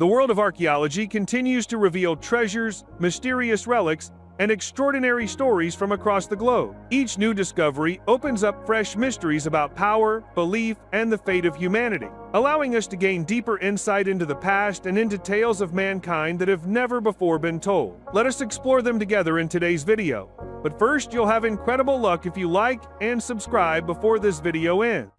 The world of archaeology continues to reveal treasures, mysterious relics, and extraordinary stories from across the globe. Each new discovery opens up fresh mysteries about power, belief, and the fate of humanity, allowing us to gain deeper insight into the past and into tales of mankind that have never before been told. Let us explore them together in today's video. But first, you'll have incredible luck if you like and subscribe before this video ends.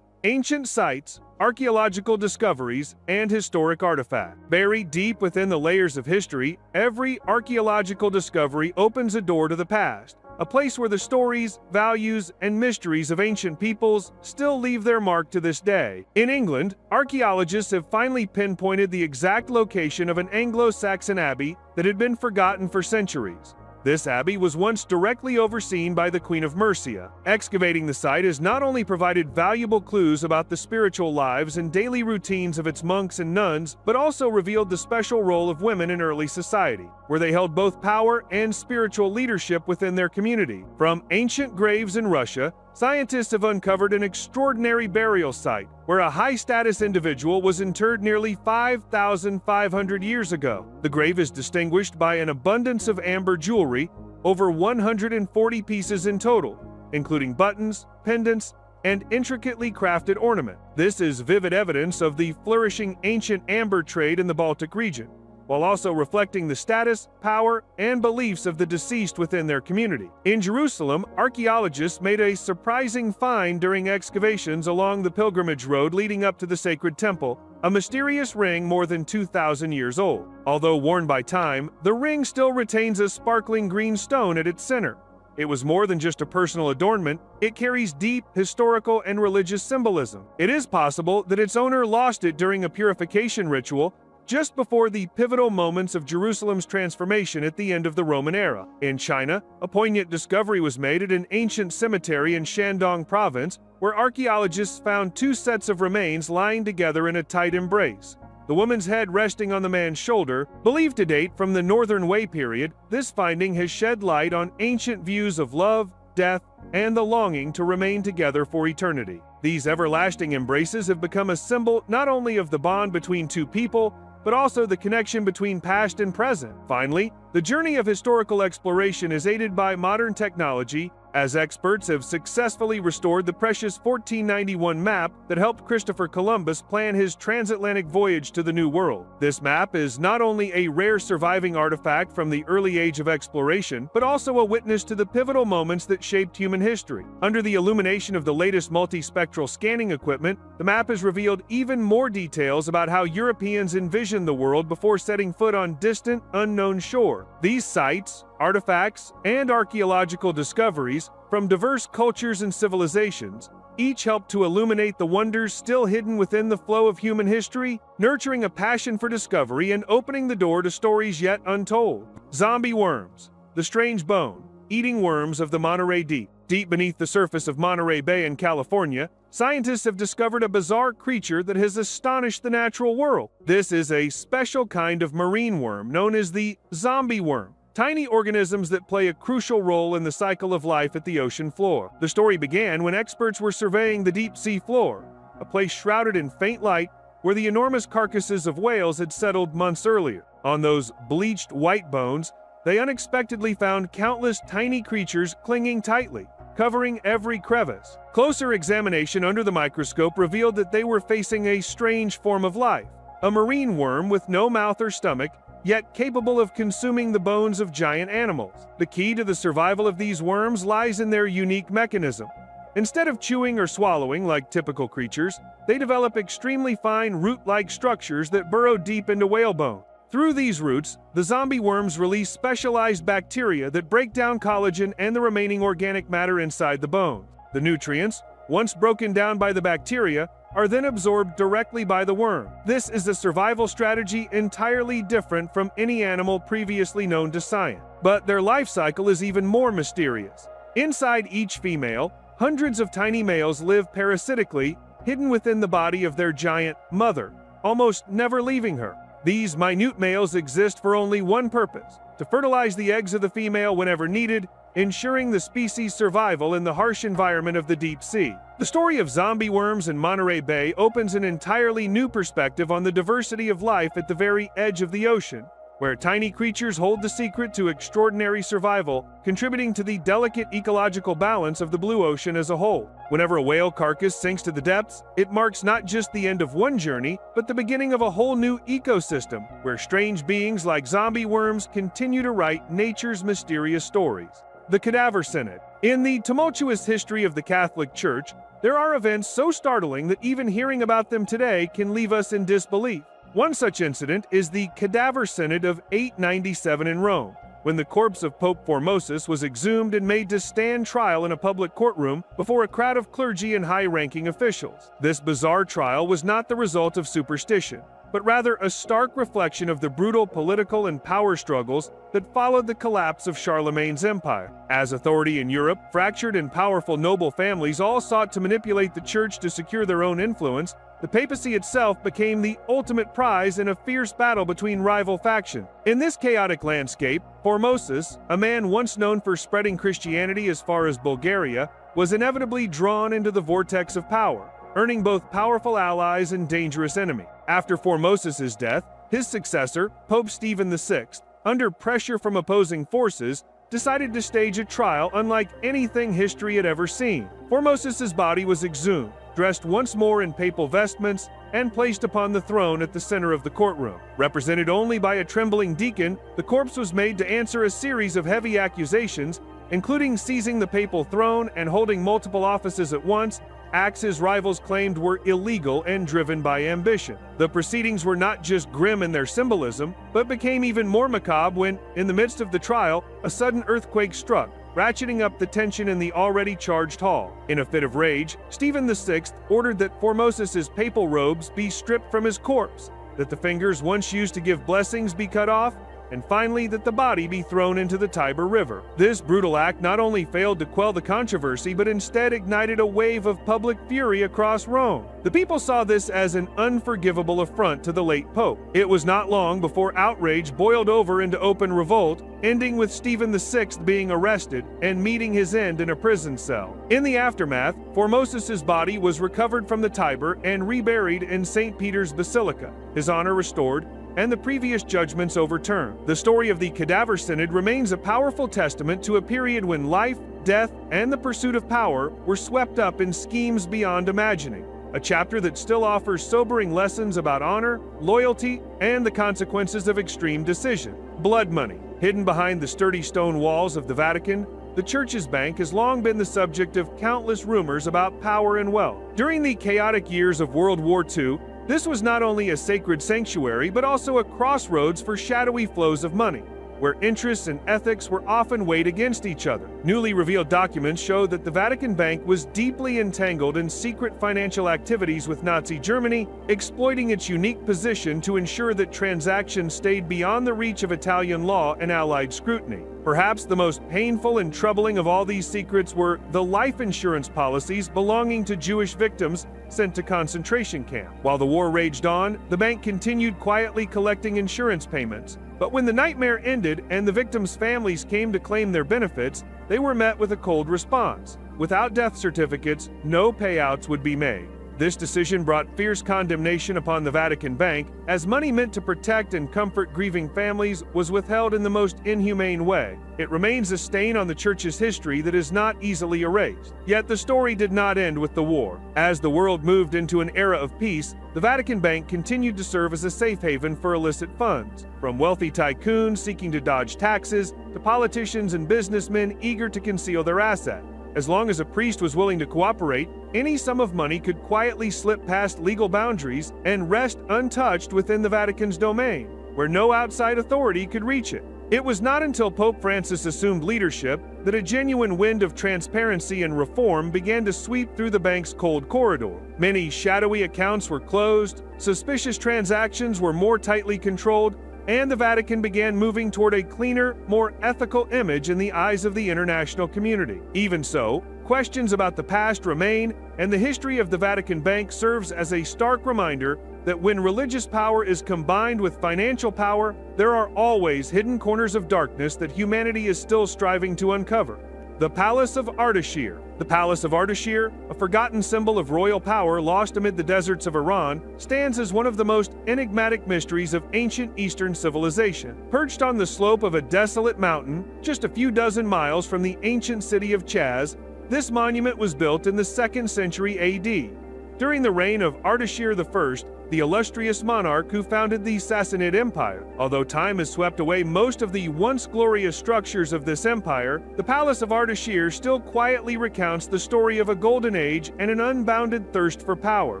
Ancient sites, archaeological discoveries, and historic artifacts. Buried deep within the layers of history, every archaeological discovery opens a door to the past, a place where the stories, values, and mysteries of ancient peoples still leave their mark to this day. In England, archaeologists have finally pinpointed the exact location of an Anglo-Saxon abbey that had been forgotten for centuries. This abbey was once directly overseen by the Queen of Mercia. Excavating the site has not only provided valuable clues about the spiritual lives and daily routines of its monks and nuns, but also revealed the special role of women in early society, where they held both power and spiritual leadership within their community. From ancient graves in Russia, scientists have uncovered an extraordinary burial site where a high-status individual was interred nearly 5,500 years ago. The grave is distinguished by an abundance of amber jewelry, over 140 pieces in total, including buttons, pendants, and intricately crafted ornament. This is vivid evidence of the flourishing ancient amber trade in the Baltic region, while also reflecting the status, power, and beliefs of the deceased within their community. In Jerusalem, archaeologists made a surprising find during excavations along the pilgrimage road leading up to the sacred temple, a mysterious ring more than 2,000 years old. Although worn by time, the ring still retains a sparkling green stone at its center. It was more than just a personal adornment, it carries deep historical and religious symbolism. It is possible that its owner lost it during a purification ritual, just before the pivotal moments of Jerusalem's transformation at the end of the Roman era. In China, a poignant discovery was made at an ancient cemetery in Shandong province, where archaeologists found two sets of remains lying together in a tight embrace. The woman's head resting on the man's shoulder. Believed to date from the Northern Wei period, this finding has shed light on ancient views of love, death, and the longing to remain together for eternity. These everlasting embraces have become a symbol not only of the bond between two people, but also the connection between past and present. Finally, the journey of historical exploration is aided by modern technology, as experts have successfully restored the precious 1491 map that helped Christopher Columbus plan his transatlantic voyage to the New World. This map is not only a rare surviving artifact from the early age of exploration, but also a witness to the pivotal moments that shaped human history. Under the illumination of the latest multispectral scanning equipment, the map has revealed even more details about how Europeans envisioned the world before setting foot on distant, unknown shore. These sites, artifacts, and archaeological discoveries from diverse cultures and civilizations each help to illuminate the wonders still hidden within the flow of human history, nurturing a passion for discovery and opening the door to stories yet untold. Zombie worms, the strange bone-eating worms of the Monterey Deep. Deep beneath the surface of Monterey Bay in California, scientists have discovered a bizarre creature that has astonished the natural world. This is a special kind of marine worm known as the zombie worm. Tiny organisms that play a crucial role in the cycle of life at the ocean floor. The story began when experts were surveying the deep sea floor, a place shrouded in faint light where the enormous carcasses of whales had settled months earlier. On those bleached white bones, they unexpectedly found countless tiny creatures clinging tightly, covering every crevice. Closer examination under the microscope revealed that they were facing a strange form of life, a marine worm with no mouth or stomach, yet capable of consuming the bones of giant animals. The key to the survival of these worms lies in their unique mechanism. Instead of chewing or swallowing like typical creatures, they develop extremely fine root-like structures that burrow deep into whalebone. Through these roots, the zombie worms release specialized bacteria that break down collagen and the remaining organic matter inside the bone. The nutrients, once broken down by the bacteria, are then absorbed directly by the worm. This is a survival strategy entirely different from any animal previously known to science. But their life cycle is even more mysterious. Inside each female, hundreds of tiny males live parasitically, hidden within the body of their giant mother, almost never leaving her. These minute males exist for only one purpose: to fertilize the eggs of the female whenever needed, ensuring the species' survival in the harsh environment of the deep sea. The story of zombie worms in Monterey Bay opens an entirely new perspective on the diversity of life at the very edge of the ocean, where tiny creatures hold the secret to extraordinary survival, contributing to the delicate ecological balance of the blue ocean as a whole. Whenever a whale carcass sinks to the depths, it marks not just the end of one journey, but the beginning of a whole new ecosystem, where strange beings like zombie worms continue to write nature's mysterious stories. The Cadaver Synod. In the tumultuous history of the Catholic Church, there are events so startling that even hearing about them today can leave us in disbelief. One such incident is the Cadaver Synod of 897 in Rome, when the corpse of Pope Formosus was exhumed and made to stand trial in a public courtroom before a crowd of clergy and high-ranking officials. This bizarre trial was not the result of superstition, but rather a stark reflection of the brutal political and power struggles that followed the collapse of Charlemagne's empire. As authority in Europe, fractured and powerful noble families all sought to manipulate the church to secure their own influence. The papacy itself became the ultimate prize in a fierce battle between rival factions. In this chaotic landscape, Formosus, a man once known for spreading Christianity as far as Bulgaria, was inevitably drawn into the vortex of power, earning both powerful allies and dangerous enemies. After Formosus's death, his successor, Pope Stephen VI, under pressure from opposing forces, decided to stage a trial unlike anything history had ever seen. Formosus's body was exhumed, dressed once more in papal vestments, and placed upon the throne at the center of the courtroom. Represented only by a trembling deacon, the corpse was made to answer a series of heavy accusations, including seizing the papal throne and holding multiple offices at once, acts his rivals claimed were illegal and driven by ambition. The proceedings were not just grim in their symbolism, but became even more macabre when, in the midst of the trial, a sudden earthquake struck, ratcheting up the tension in the already charged hall. In a fit of rage, Stephen VI ordered that Formosus's papal robes be stripped from his corpse, that the fingers once used to give blessings be cut off, and finally that the body be thrown into the Tiber River. This brutal act not only failed to quell the controversy, but instead ignited a wave of public fury across Rome. The people saw this as an unforgivable affront to the late pope. It was not long before outrage boiled over into open revolt, ending with Stephen VI being arrested and meeting his end in a prison cell. In the aftermath, Formosus's body was recovered from the Tiber and reburied in St. Peter's Basilica, his honor restored, and the previous judgments overturned. The story of the Cadaver Synod remains a powerful testament to a period when life, death, and the pursuit of power were swept up in schemes beyond imagining. A chapter that still offers sobering lessons about honor, loyalty, and the consequences of extreme decision. Blood money. Hidden behind the sturdy stone walls of the Vatican, the Church's bank has long been the subject of countless rumors about power and wealth. During the chaotic years of World War II, this was not only a sacred sanctuary, but also a crossroads for shadowy flows of money, where interests and ethics were often weighed against each other. Newly revealed documents show that the Vatican Bank was deeply entangled in secret financial activities with Nazi Germany, exploiting its unique position to ensure that transactions stayed beyond the reach of Italian law and Allied scrutiny. Perhaps the most painful and troubling of all these secrets were the life insurance policies belonging to Jewish victims sent to concentration camps. While the war raged on, the bank continued quietly collecting insurance payments. But when the nightmare ended and the victims' families came to claim their benefits, they were met with a cold response. Without death certificates, no payouts would be made. This decision brought fierce condemnation upon the Vatican Bank, as money meant to protect and comfort grieving families was withheld in the most inhumane way. It remains a stain on the Church's history that is not easily erased. Yet the story did not end with the war. As the world moved into an era of peace, the Vatican Bank continued to serve as a safe haven for illicit funds, from wealthy tycoons seeking to dodge taxes to politicians and businessmen eager to conceal their assets. As long as a priest was willing to cooperate, any sum of money could quietly slip past legal boundaries and rest untouched within the Vatican's domain, where no outside authority could reach it. It was not until Pope Francis assumed leadership that a genuine wind of transparency and reform began to sweep through the bank's cold corridor. Many shadowy accounts were closed, suspicious transactions were more tightly controlled, and the Vatican began moving toward a cleaner, more ethical image in the eyes of the international community. Even so, questions about the past remain, and the history of the Vatican Bank serves as a stark reminder that when religious power is combined with financial power, there are always hidden corners of darkness that humanity is still striving to uncover. The Palace of Ardashir. The Palace of Ardashir, a forgotten symbol of royal power lost amid the deserts of Iran, stands as one of the most enigmatic mysteries of ancient Eastern civilization. Perched on the slope of a desolate mountain, just a few dozen miles from the ancient city of Chaz, this monument was built in the 2nd century AD. During the reign of Ardashir I, the illustrious monarch who founded the Sassanid Empire. Although time has swept away most of the once glorious structures of this empire, the Palace of Ardashir still quietly recounts the story of a golden age and an unbounded thirst for power.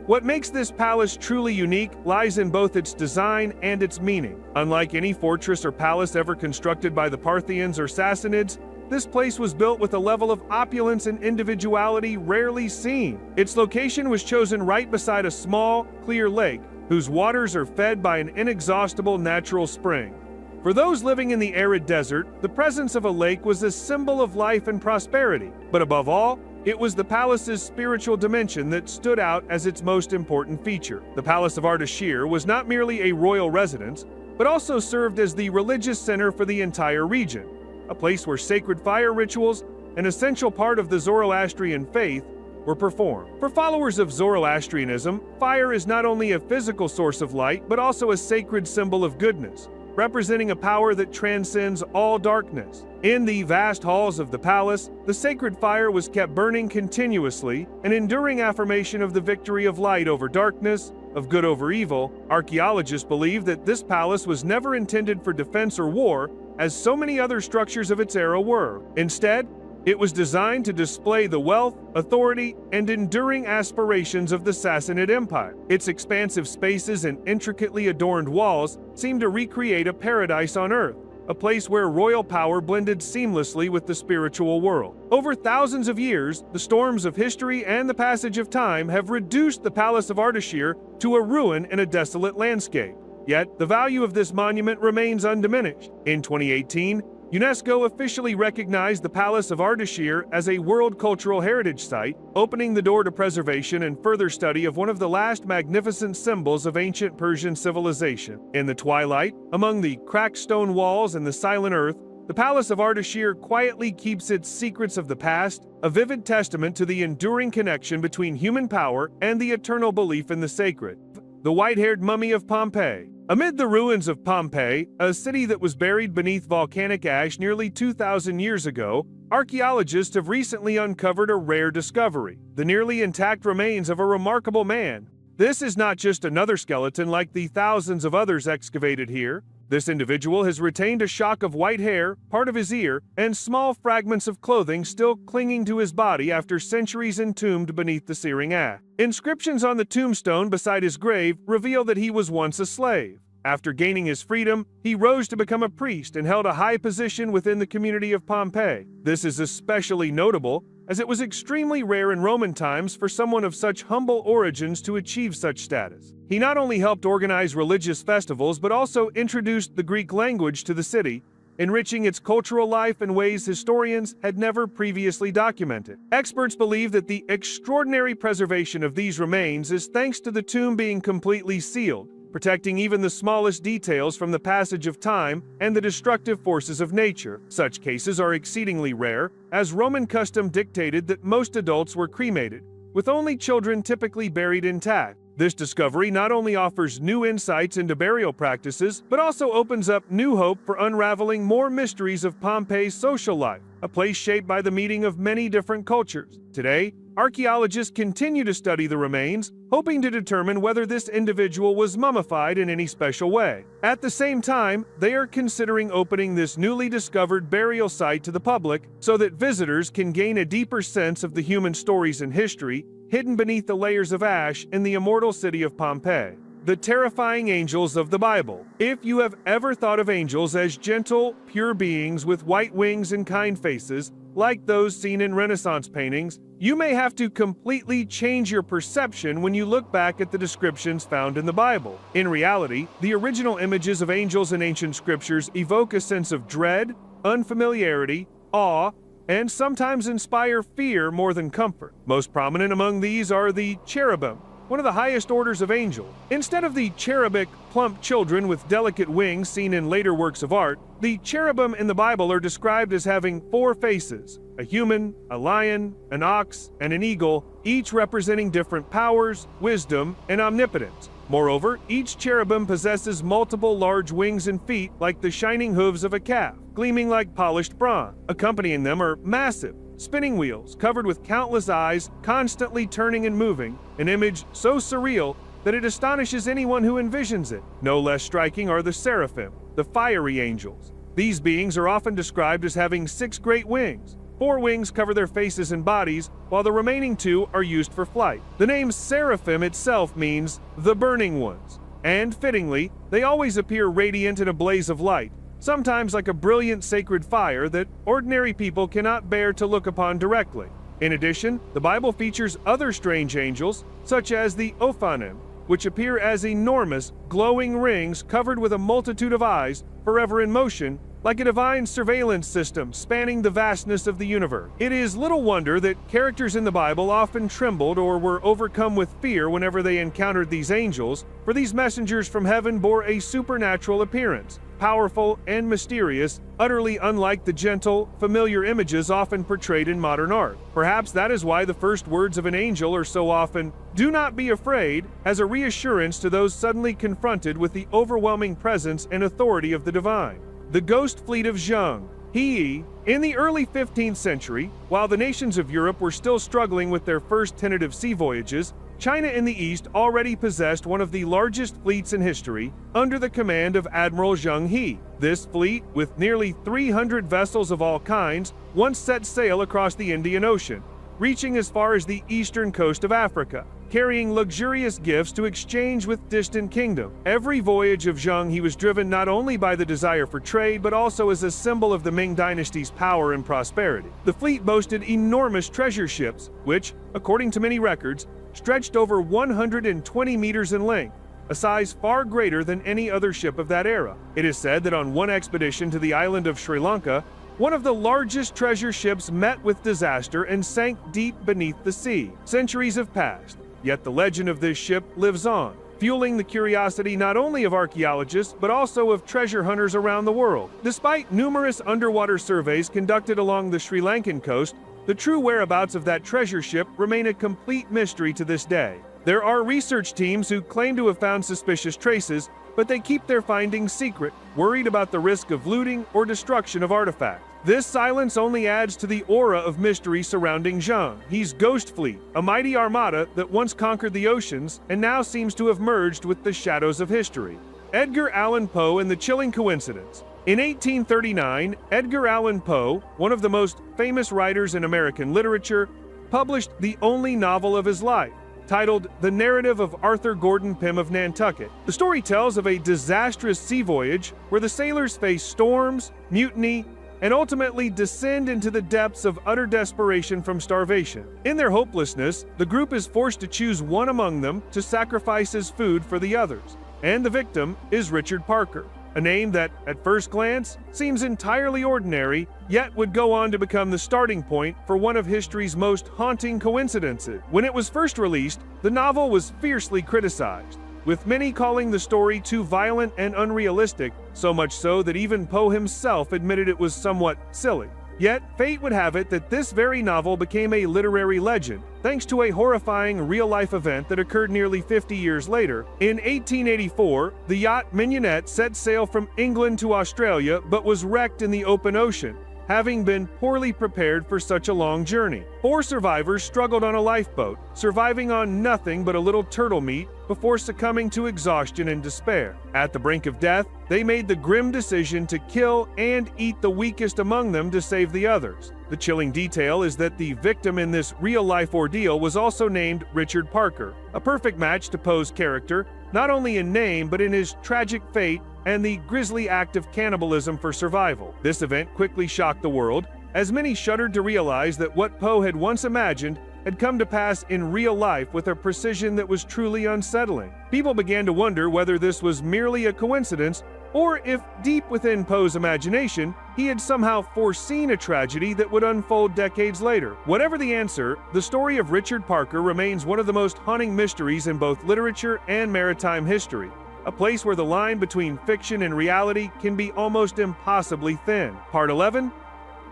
What makes this palace truly unique lies in both its design and its meaning. Unlike any fortress or palace ever constructed by the Parthians or Sassanids, this place was built with a level of opulence and individuality rarely seen. Its location was chosen right beside a small, clear lake, whose waters are fed by an inexhaustible natural spring. For those living in the arid desert, the presence of a lake was a symbol of life and prosperity. But above all, it was the palace's spiritual dimension that stood out as its most important feature. The Palace of Ardashir was not merely a royal residence, but also served as the religious center for the entire region, a place where sacred fire rituals, an essential part of the Zoroastrian faith, were performed. For followers of Zoroastrianism, fire is not only a physical source of light, but also a sacred symbol of goodness, representing a power that transcends all darkness. In the vast halls of the palace, the sacred fire was kept burning continuously, an enduring affirmation of the victory of light over darkness, of good over evil. Archaeologists believe that this palace was never intended for defense or war, as so many other structures of its era were. Instead, it was designed to display the wealth, authority, and enduring aspirations of the Sassanid Empire. Its expansive spaces and intricately adorned walls seem to recreate a paradise on earth, a place where royal power blended seamlessly with the spiritual world. Over thousands of years, the storms of history and the passage of time have reduced the Palace of Ardashir to a ruin in a desolate landscape. Yet, the value of this monument remains undiminished. In 2018, UNESCO officially recognized the Palace of Ardashir as a World Cultural Heritage Site, opening the door to preservation and further study of one of the last magnificent symbols of ancient Persian civilization. In the twilight, among the cracked stone walls and the silent earth, the Palace of Ardashir quietly keeps its secrets of the past, a vivid testament to the enduring connection between human power and the eternal belief in the sacred. The white-haired mummy of Pompeii. Amid the ruins of Pompeii, a city that was buried beneath volcanic ash nearly 2,000 years ago, archaeologists have recently uncovered a rare discovery: the nearly intact remains of a remarkable man. This is not just another skeleton like the thousands of others excavated here. This individual has retained a shock of white hair, part of his ear, and small fragments of clothing still clinging to his body after centuries entombed beneath the searing ash. Inscriptions on the tombstone beside his grave reveal that he was once a slave. After gaining his freedom, he rose to become a priest and held a high position within the community of Pompeii. This is especially notable, as it was extremely rare in Roman times for someone of such humble origins to achieve such status. He not only helped organize religious festivals, but also introduced the Greek language to the city, enriching its cultural life in ways historians had never previously documented. Experts believe that the extraordinary preservation of these remains is thanks to the tomb being completely sealed, protecting even the smallest details from the passage of time and the destructive forces of nature. Such cases are exceedingly rare, as Roman custom dictated that most adults were cremated, with only children typically buried intact. This discovery not only offers new insights into burial practices, but also opens up new hope for unraveling more mysteries of Pompeii's social life, a place shaped by the meeting of many different cultures. Today, archaeologists continue to study the remains, hoping to determine whether this individual was mummified in any special way. At the same time, they are considering opening this newly discovered burial site to the public so that visitors can gain a deeper sense of the human stories and history hidden beneath the layers of ash in the immortal city of Pompeii. The terrifying angels of the Bible. If you have ever thought of angels as gentle, pure beings with white wings and kind faces, like those seen in Renaissance paintings, you may have to completely change your perception when you look back at the descriptions found in the Bible. In reality, the original images of angels in ancient scriptures evoke a sense of dread, unfamiliarity, awe, and sometimes inspire fear more than comfort. Most prominent among these are the cherubim, one of the highest orders of angel. Instead of the cherubic, plump children with delicate wings seen in later works of art, the cherubim in the Bible are described as having 4 faces: a human, a lion, an ox, and an eagle, each representing different powers, wisdom, and omnipotence. Moreover, each cherubim possesses multiple large wings and feet like the shining hooves of a calf, gleaming like polished bronze. Accompanying them are massive, spinning wheels covered with countless eyes, constantly turning and moving, an image so surreal that it astonishes anyone who envisions it. No less striking are the seraphim, the fiery angels. These beings are often described as having 6 great wings. 4 wings cover their faces and bodies, while the remaining 2 are used for flight. The name seraphim itself means the burning ones, and fittingly, they always appear radiant in a blaze of light, sometimes like a brilliant sacred fire that ordinary people cannot bear to look upon directly. In addition, the Bible features other strange angels, such as the Ophanim, which appear as enormous, glowing rings covered with a multitude of eyes, forever in motion, like a divine surveillance system spanning the vastness of the universe. It is little wonder that characters in the Bible often trembled or were overcome with fear whenever they encountered these angels, for these messengers from heaven bore a supernatural appearance, powerful and mysterious, utterly unlike the gentle, familiar images often portrayed in modern art. Perhaps that is why the first words of an angel are so often, "Do not be afraid," as a reassurance to those suddenly confronted with the overwhelming presence and authority of the divine. The Ghost Fleet of Zheng, He. In the early 15th century, while the nations of Europe were still struggling with their first tentative sea voyages, China in the east already possessed one of the largest fleets in history, under the command of Admiral Zheng He. This fleet, with nearly 300 vessels of all kinds, once set sail across the Indian Ocean, reaching as far as the eastern coast of Africa, carrying luxurious gifts to exchange with distant kingdoms. Every voyage of Zheng He was driven not only by the desire for trade, but also as a symbol of the Ming dynasty's power and prosperity. The fleet boasted enormous treasure ships, which, according to many records, stretched over 120 meters in length, a size far greater than any other ship of that era. It is said that on one expedition to the island of Sri Lanka, one of the largest treasure ships met with disaster and sank deep beneath the sea. Centuries have passed, yet the legend of this ship lives on, fueling the curiosity not only of archaeologists but also of treasure hunters around the world. Despite numerous underwater surveys conducted along the Sri Lankan coast, the true whereabouts of that treasure ship remain a complete mystery to this day. There are research teams who claim to have found suspicious traces, but they keep their findings secret, worried about the risk of looting or destruction of artifacts. This silence only adds to the aura of mystery surrounding Zheng He's Ghost Fleet, a mighty armada that once conquered the oceans and now seems to have merged with the shadows of history. Edgar Allan Poe and the Chilling Coincidence. In 1839, Edgar Allan Poe, one of the most famous writers in American literature, published the only novel of his life, titled The Narrative of Arthur Gordon Pym of Nantucket. The story tells of a disastrous sea voyage where the sailors face storms, mutiny, and ultimately descend into the depths of utter desperation from starvation. In their hopelessness, the group is forced to choose one among them to sacrifice as food for the others, and the victim is Richard Parker, a name that, at first glance, seems entirely ordinary, yet would go on to become the starting point for one of history's most haunting coincidences. When it was first released, the novel was fiercely criticized, with many calling the story too violent and unrealistic, so much so that even Poe himself admitted it was somewhat silly. Yet, fate would have it that this very novel became a literary legend, thanks to a horrifying real-life event that occurred nearly 50 years later. In 1884, the yacht Mignonette set sail from England to Australia but was wrecked in the open ocean, having been poorly prepared for such a long journey. 4 survivors struggled on a lifeboat, surviving on nothing but a little turtle meat before succumbing to exhaustion and despair. At the brink of death, they made the grim decision to kill and eat the weakest among them to save the others. The chilling detail is that the victim in this real-life ordeal was also named Richard Parker, a perfect match to Poe's character, not only in name but in his tragic fate and the grisly act of cannibalism for survival. This event quickly shocked the world, as many shuddered to realize that what Poe had once imagined had come to pass in real life with a precision that was truly unsettling. People began to wonder whether this was merely a coincidence or if, deep within Poe's imagination, he had somehow foreseen a tragedy that would unfold decades later. Whatever the answer, the story of Richard Parker remains one of the most haunting mysteries in both literature and maritime history, a place where the line between fiction and reality can be almost impossibly thin. Part 11.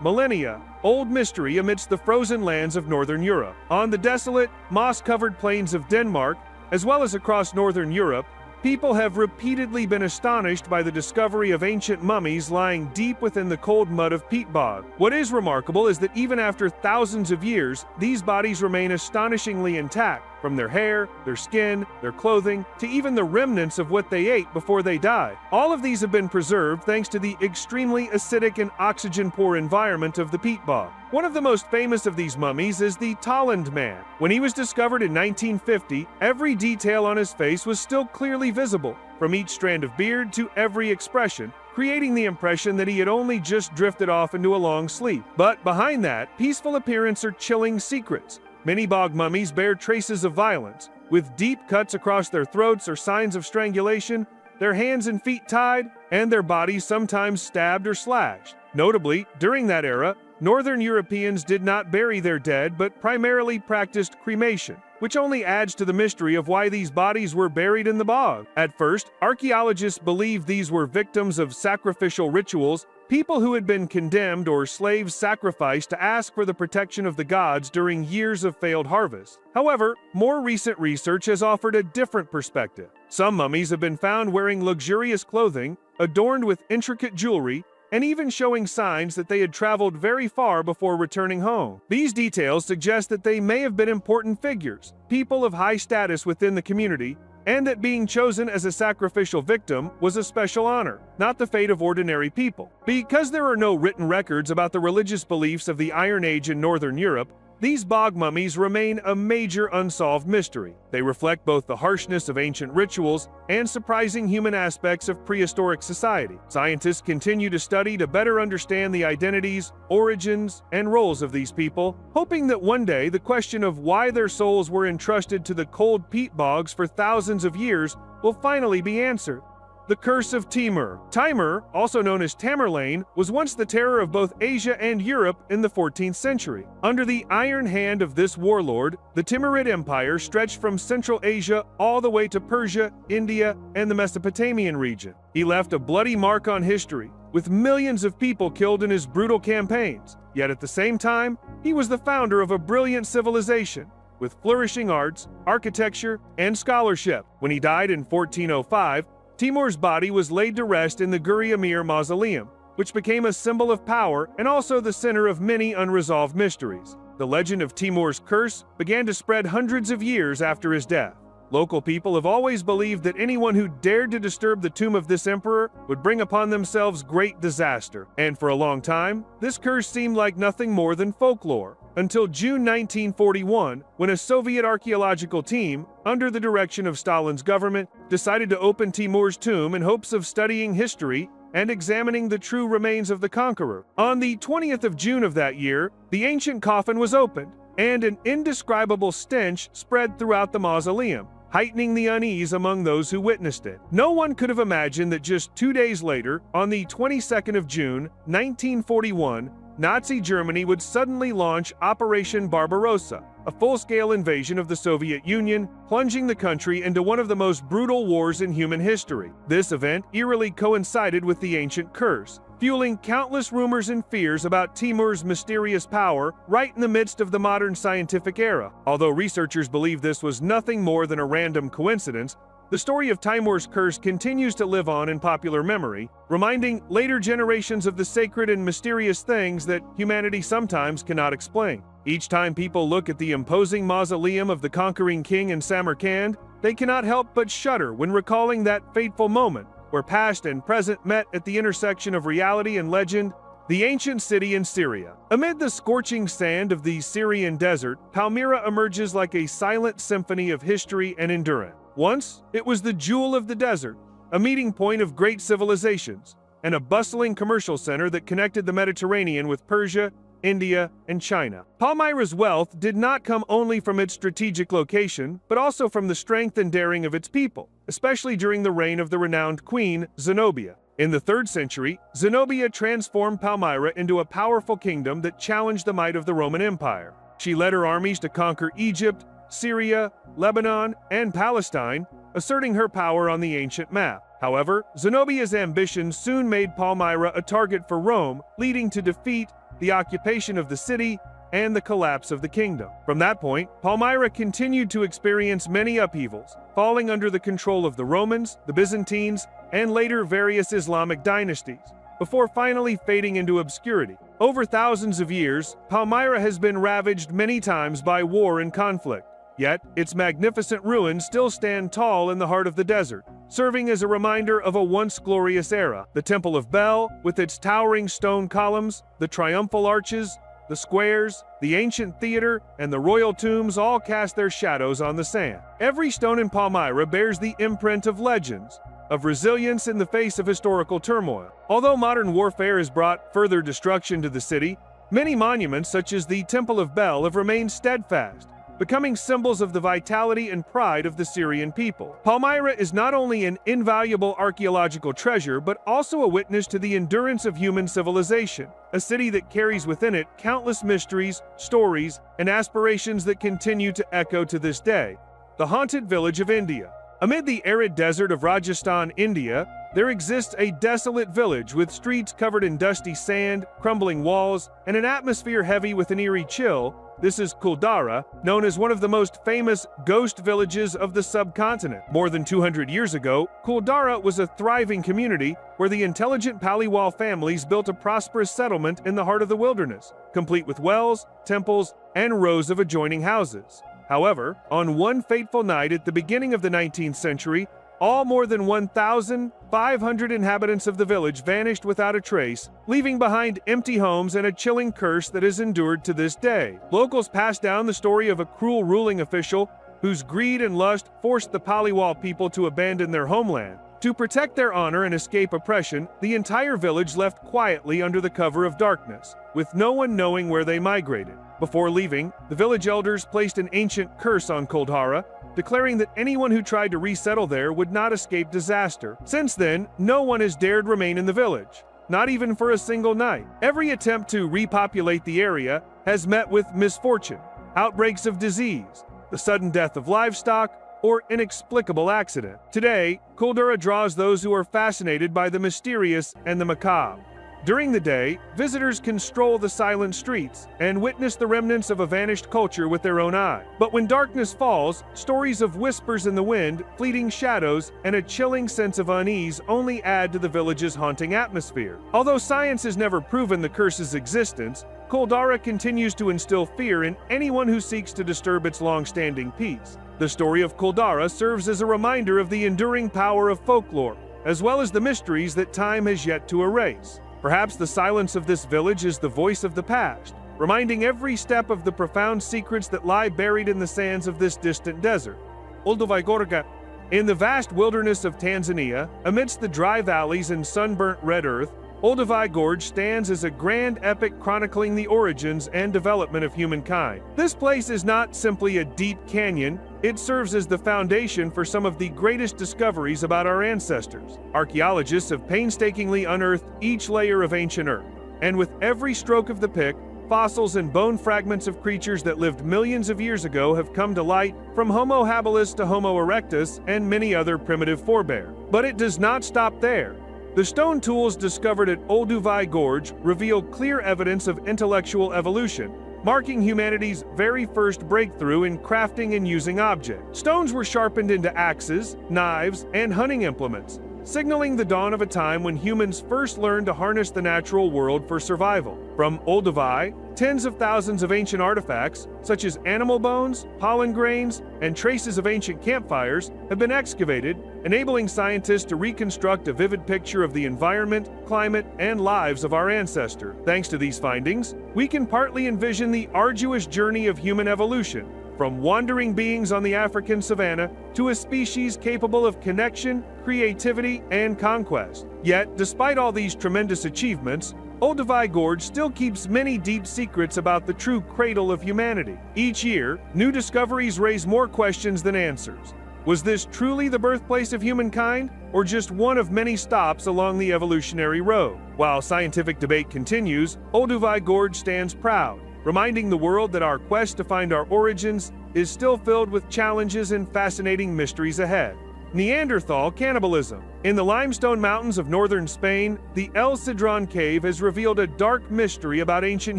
Millennia. Old mystery amidst the frozen lands of Northern Europe. On the desolate, moss-covered plains of Denmark, as well as across Northern Europe, people have repeatedly been astonished by the discovery of ancient mummies lying deep within the cold mud of peat bog. What is remarkable is that even after thousands of years, these bodies remain astonishingly intact, from their hair, their skin, their clothing, to even the remnants of what they ate before they died. All of these have been preserved thanks to the extremely acidic and oxygen-poor environment of the peat bog. One of the most famous of these mummies is the Tolland Man. When he was discovered in 1950, every detail on his face was still clearly visible, from each strand of beard to every expression, creating the impression that he had only just drifted off into a long sleep. But behind that peaceful appearance are chilling secrets. Many bog mummies bear traces of violence, with deep cuts across their throats or signs of strangulation, their hands and feet tied, and their bodies sometimes stabbed or slashed. Notably, during that era, Northern Europeans did not bury their dead but primarily practiced cremation, which only adds to the mystery of why these bodies were buried in the bog. At first, archaeologists believed these were victims of sacrificial rituals, people who had been condemned or slaves sacrificed to ask for the protection of the gods during years of failed harvest. However, more recent research has offered a different perspective. Some mummies have been found wearing luxurious clothing, adorned with intricate jewelry, and even showing signs that they had traveled very far before returning home. These details suggest that they may have been important figures, people of high status within the community, and that being chosen as a sacrificial victim was a special honor, not the fate of ordinary people. Because there are no written records about the religious beliefs of the Iron Age in Northern Europe, these bog mummies remain a major unsolved mystery. They reflect both the harshness of ancient rituals and surprising human aspects of prehistoric society. Scientists continue to study to better understand the identities, origins, and roles of these people, hoping that one day the question of why their souls were entrusted to the cold peat bogs for thousands of years will finally be answered. The Curse of Timur. Timur, also known as Tamerlane, was once the terror of both Asia and Europe in the 14th century. Under the iron hand of this warlord, the Timurid Empire stretched from Central Asia all the way to Persia, India, and the Mesopotamian region. He left a bloody mark on history, with millions of people killed in his brutal campaigns. Yet at the same time, he was the founder of a brilliant civilization, with flourishing arts, architecture, and scholarship. When he died in 1405, Timur's body was laid to rest in the Guri Amir Mausoleum, which became a symbol of power and also the center of many unresolved mysteries. The legend of Timur's curse began to spread hundreds of years after his death. Local people have always believed that anyone who dared to disturb the tomb of this emperor would bring upon themselves great disaster. And for a long time, this curse seemed like nothing more than folklore, until June 1941, when a Soviet archaeological team, under the direction of Stalin's government, decided to open Timur's tomb in hopes of studying history and examining the true remains of the conqueror. On the 20th of June of that year, the ancient coffin was opened, and an indescribable stench spread throughout the mausoleum, heightening the unease among those who witnessed it. No one could have imagined that just 2 days later, on the 22nd of June, 1941, Nazi Germany would suddenly launch Operation Barbarossa, a full-scale invasion of the Soviet Union, plunging the country into one of the most brutal wars in human history. This event eerily coincided with the ancient curse, fueling countless rumors and fears about Timur's mysterious power right in the midst of the modern scientific era. Although researchers believe this was nothing more than a random coincidence, the story of Timur's curse continues to live on in popular memory, reminding later generations of the sacred and mysterious things that humanity sometimes cannot explain. Each time people look at the imposing mausoleum of the conquering king in Samarkand, they cannot help but shudder when recalling that fateful moment where past and present met at the intersection of reality and legend, the ancient city in Syria. Amid the scorching sand of the Syrian desert, Palmyra emerges like a silent symphony of history and endurance. Once, it was the jewel of the desert, a meeting point of great civilizations, and a bustling commercial center that connected the Mediterranean with Persia, India, and China. Palmyra's wealth did not come only from its strategic location, but also from the strength and daring of its people, especially during the reign of the renowned queen, Zenobia. In the 3rd century, Zenobia transformed Palmyra into a powerful kingdom that challenged the might of the Roman Empire. She led her armies to conquer Egypt, Syria, Lebanon, and Palestine, asserting her power on the ancient map. However, Zenobia's ambition soon made Palmyra a target for Rome, leading to defeat, the occupation of the city, and the collapse of the kingdom. From that point, Palmyra continued to experience many upheavals, falling under the control of the Romans, the Byzantines, and later various Islamic dynasties, before finally fading into obscurity. Over thousands of years, Palmyra has been ravaged many times by war and conflict. Yet, its magnificent ruins still stand tall in the heart of the desert, serving as a reminder of a once glorious era. The Temple of Bel, with its towering stone columns, the triumphal arches, the squares, the ancient theater, and the royal tombs all cast their shadows on the sand. Every stone in Palmyra bears the imprint of legends, of resilience in the face of historical turmoil. Although modern warfare has brought further destruction to the city, many monuments such as the Temple of Bel have remained steadfast, becoming symbols of the vitality and pride of the Syrian people. Palmyra is not only an invaluable archaeological treasure, but also a witness to the endurance of human civilization, a city that carries within it countless mysteries, stories, and aspirations that continue to echo to this day. The haunted village of India. Amid the arid desert of Rajasthan, India, there exists a desolate village with streets covered in dusty sand, crumbling walls, and an atmosphere heavy with an eerie chill. This is Kuldara, known as one of the most famous ghost villages of the subcontinent. More than 200 years ago, Kuldara was a thriving community where the intelligent Paliwal families built a prosperous settlement in the heart of the wilderness, complete with wells, temples, and rows of adjoining houses. However, on one fateful night at the beginning of the 19th century, all more than 1,500 inhabitants of the village vanished without a trace, leaving behind empty homes and a chilling curse that has endured to this day. Locals pass down the story of a cruel ruling official whose greed and lust forced the Paliwal people to abandon their homeland. To protect their honor and escape oppression, the entire village left quietly under the cover of darkness, with no one knowing where they migrated. Before leaving, the village elders placed an ancient curse on Kuldara, declaring that anyone who tried to resettle there would not escape disaster. Since then, no one has dared remain in the village, not even for a single night. Every attempt to repopulate the area has met with misfortune, outbreaks of disease, the sudden death of livestock, or inexplicable accident. Today, Kuldara draws those who are fascinated by the mysterious and the macabre. During the day, visitors can stroll the silent streets and witness the remnants of a vanished culture with their own eye. But when darkness falls, stories of whispers in the wind, fleeting shadows, and a chilling sense of unease only add to the village's haunting atmosphere. Although science has never proven the curse's existence, Kuldara continues to instill fear in anyone who seeks to disturb its long-standing peace. The story of Kuldara serves as a reminder of the enduring power of folklore, as well as the mysteries that time has yet to erase. Perhaps the silence of this village is the voice of the past, reminding every step of the profound secrets that lie buried in the sands of this distant desert. Olduvai. In the vast wilderness of Tanzania, amidst the dry valleys and sunburnt red earth, Olduvai Gorge stands as a grand epic chronicling the origins and development of humankind. This place is not simply a deep canyon, it serves as the foundation for some of the greatest discoveries about our ancestors. Archaeologists have painstakingly unearthed each layer of ancient earth, and with every stroke of the pick, fossils and bone fragments of creatures that lived millions of years ago have come to light, from Homo habilis to Homo erectus and many other primitive forebears. But it does not stop there. The stone tools discovered at Olduvai Gorge reveal clear evidence of intellectual evolution, marking humanity's very first breakthrough in crafting and using objects. Stones were sharpened into axes, knives, and hunting implements, signaling the dawn of a time when humans first learned to harness the natural world for survival. From Olduvai, tens of thousands of ancient artifacts, such as animal bones, pollen grains, and traces of ancient campfires, have been excavated, enabling scientists to reconstruct a vivid picture of the environment, climate, and lives of our ancestors. Thanks to these findings, we can partly envision the arduous journey of human evolution, from wandering beings on the African savanna to a species capable of connection, creativity, and conquest. Yet, despite all these tremendous achievements, Olduvai Gorge still keeps many deep secrets about the true cradle of humanity. Each year, new discoveries raise more questions than answers, Was this truly the birthplace of humankind, or just one of many stops along the evolutionary road? While scientific debate continues, Olduvai Gorge stands proud, reminding the world that our quest to find our origins is still filled with challenges and fascinating mysteries ahead. Neanderthal cannibalism. In the limestone mountains of northern Spain, the El Cedron cave has revealed a dark mystery about ancient